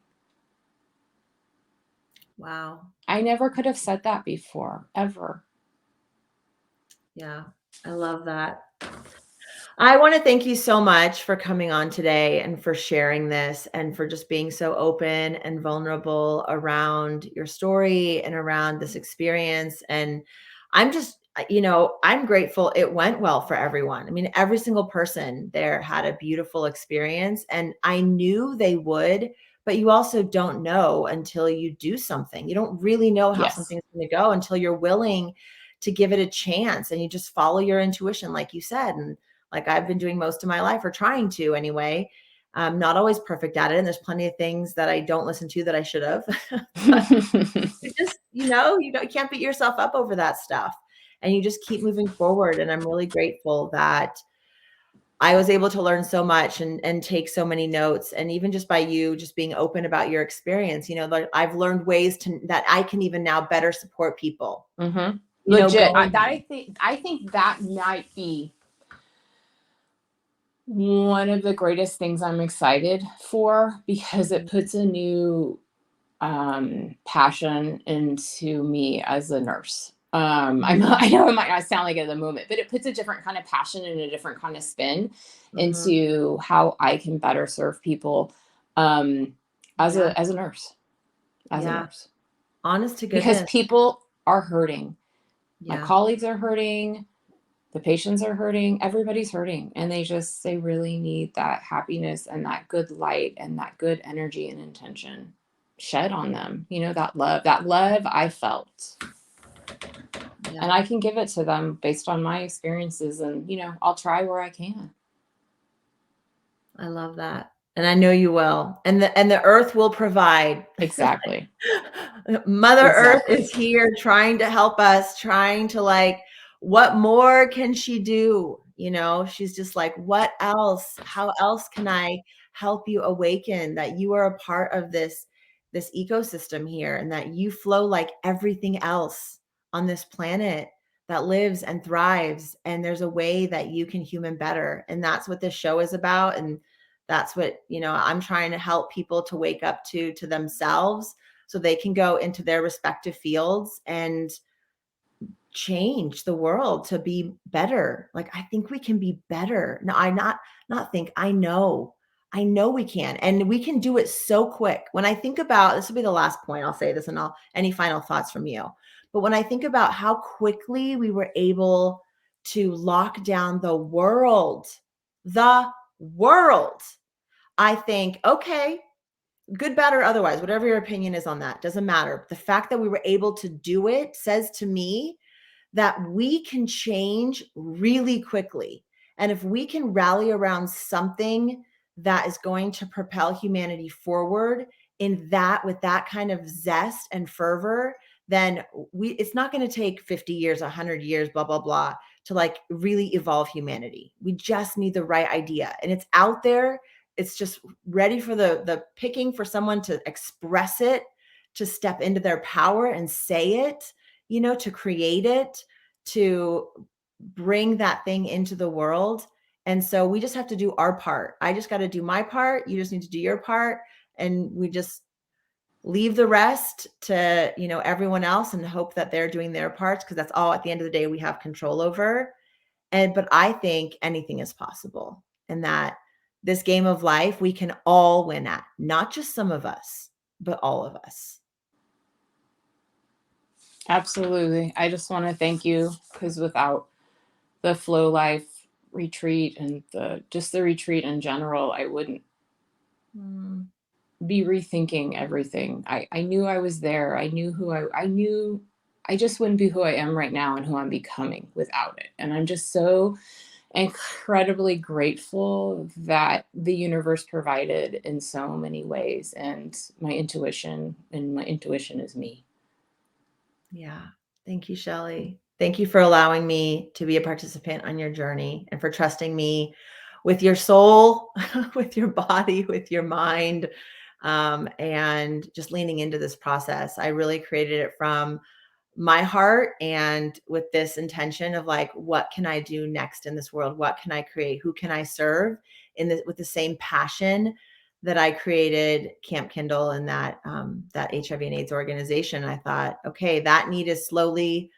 Wow. I never could have said that before, ever. Yeah, I love that. I want to thank you so much for coming on today and for sharing this and for just being so open and vulnerable around your story and around this experience. And I'm just, I'm grateful it went well for everyone. I mean, every single person there had a beautiful experience and I knew they would, but you also don't know until you do something. You don't really know how something's going to go until you're willing to give it a chance and you just follow your intuition, like you said. And like I've been doing most of my life, or trying to anyway. I'm not always perfect at it. And there's plenty of things that I don't listen to that I should have. You just, you can't beat yourself up over that stuff. And you just keep moving forward. And I'm really grateful that I was able to learn so much and take so many notes. And even just by you just being open about your experience, like I've learned ways that I can even now better support people. Legit. I think that might be one of the greatest things I'm excited for, because it puts a new passion into me as a nurse. I know it might not sound like it at the moment, but it puts a different kind of passion and a different kind of spin into how I can better serve people as a nurse. As a nurse. Honest to goodness. Because people are hurting. My colleagues are hurting. The patients are hurting, everybody's hurting, and they really need that happiness and that good light and that good energy and intention shed on them. That love I felt. Yeah. And I can give it to them based on my experiences, and I'll try where I can. I love that. And I know you will. And the earth will provide. Exactly. Mother Earth Exactly. is here trying to help us, trying to like, what more can she do? She's just like, what else? How else can I help you awaken that you are a part of this ecosystem here, and that you flow like everything else on this planet that lives and thrives, and there's a way that you can human better. And that's what this show is about. And that's what, I'm trying to help people to wake up to themselves, so they can go into their respective fields and change the world to be better. Like, I think we can be better. No, I not think, I know we can, and we can do it so quick. When I think about, this will be the last point I'll say this, and any final thoughts from you. But when I think about how quickly we were able to lock down the world, I think, okay, good, bad, or otherwise, whatever your opinion is on that, doesn't matter. The fact that we were able to do it says to me that we can change really quickly. And if we can rally around something that is going to propel humanity forward with that kind of zest and fervor, then it's not going to take 50 years, 100 years, blah, blah, blah, to like really evolve humanity. We just need the right idea, and it's out there. It's just ready for the picking, for someone to express it, to step into their power and say it, to create it, to bring that thing into the world. And so we just have to do our part. I just got to do my part. You just need to do your part. And we just leave the rest to, everyone else, and hope that they're doing their parts, because that's all at the end of the day we have control over. But I think anything is possible, and that this game of life, we can all win at, not just some of us, but all of us. Absolutely. I just want to thank you, because without the Flow Life retreat and the retreat in general, I wouldn't be rethinking everything. I knew I was there. I knew I just wouldn't be who I am right now and who I'm becoming without it. And I'm just so incredibly grateful that the universe provided in so many ways, and my intuition is me. Yeah. Thank you, Shelley. Thank you for allowing me to be a participant on your journey, and for trusting me with your soul, with your body, with your mind, and just leaning into this process. I really created it from my heart, and with this intention of like, what can I do next in this world? What can I create? Who can I serve with the same passion that I created Camp Kindle and that HIV and AIDS organization? I thought, okay, that need is slowly,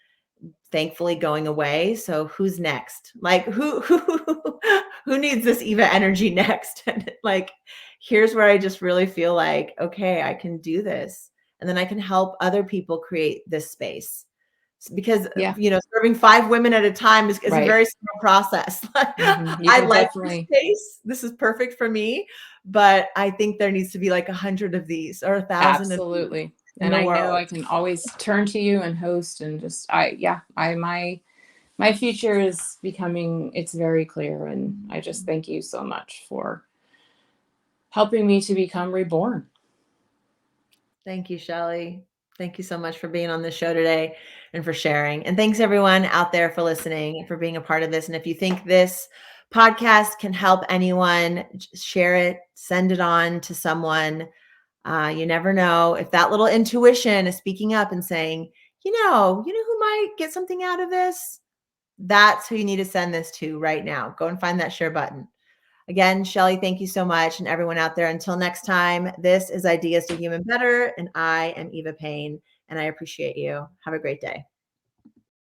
thankfully, going away. So who's next? Like, who needs this Eva energy next? And like, here's where I just really feel like, okay, I can do this. And then I can help other people create this space, because Yeah. Serving 5 women at a time is Right. a very slow process. You I can like definitely this space. This is perfect for me, but I think there needs to be like 100 of these, or 1,000 of these absolutely. in And the I know world. I can always turn to you and host, and just my future is becoming, it's very clear, and I just thank you so much for helping me to become reborn. Thank you, Shelley. Thank you so much for being on the show today and for sharing. And thanks everyone out there for listening and for being a part of this. And if you think this podcast can help anyone, share it, send it on to someone. You never know if that little intuition is speaking up and saying, you know who might get something out of this? That's who you need to send this to right now. Go and find that share button. Again, Shelley, thank you so much. And everyone out there, until next time, this is Ideas to Human Better, and I am Eva Payne, and I appreciate you. Have a great day.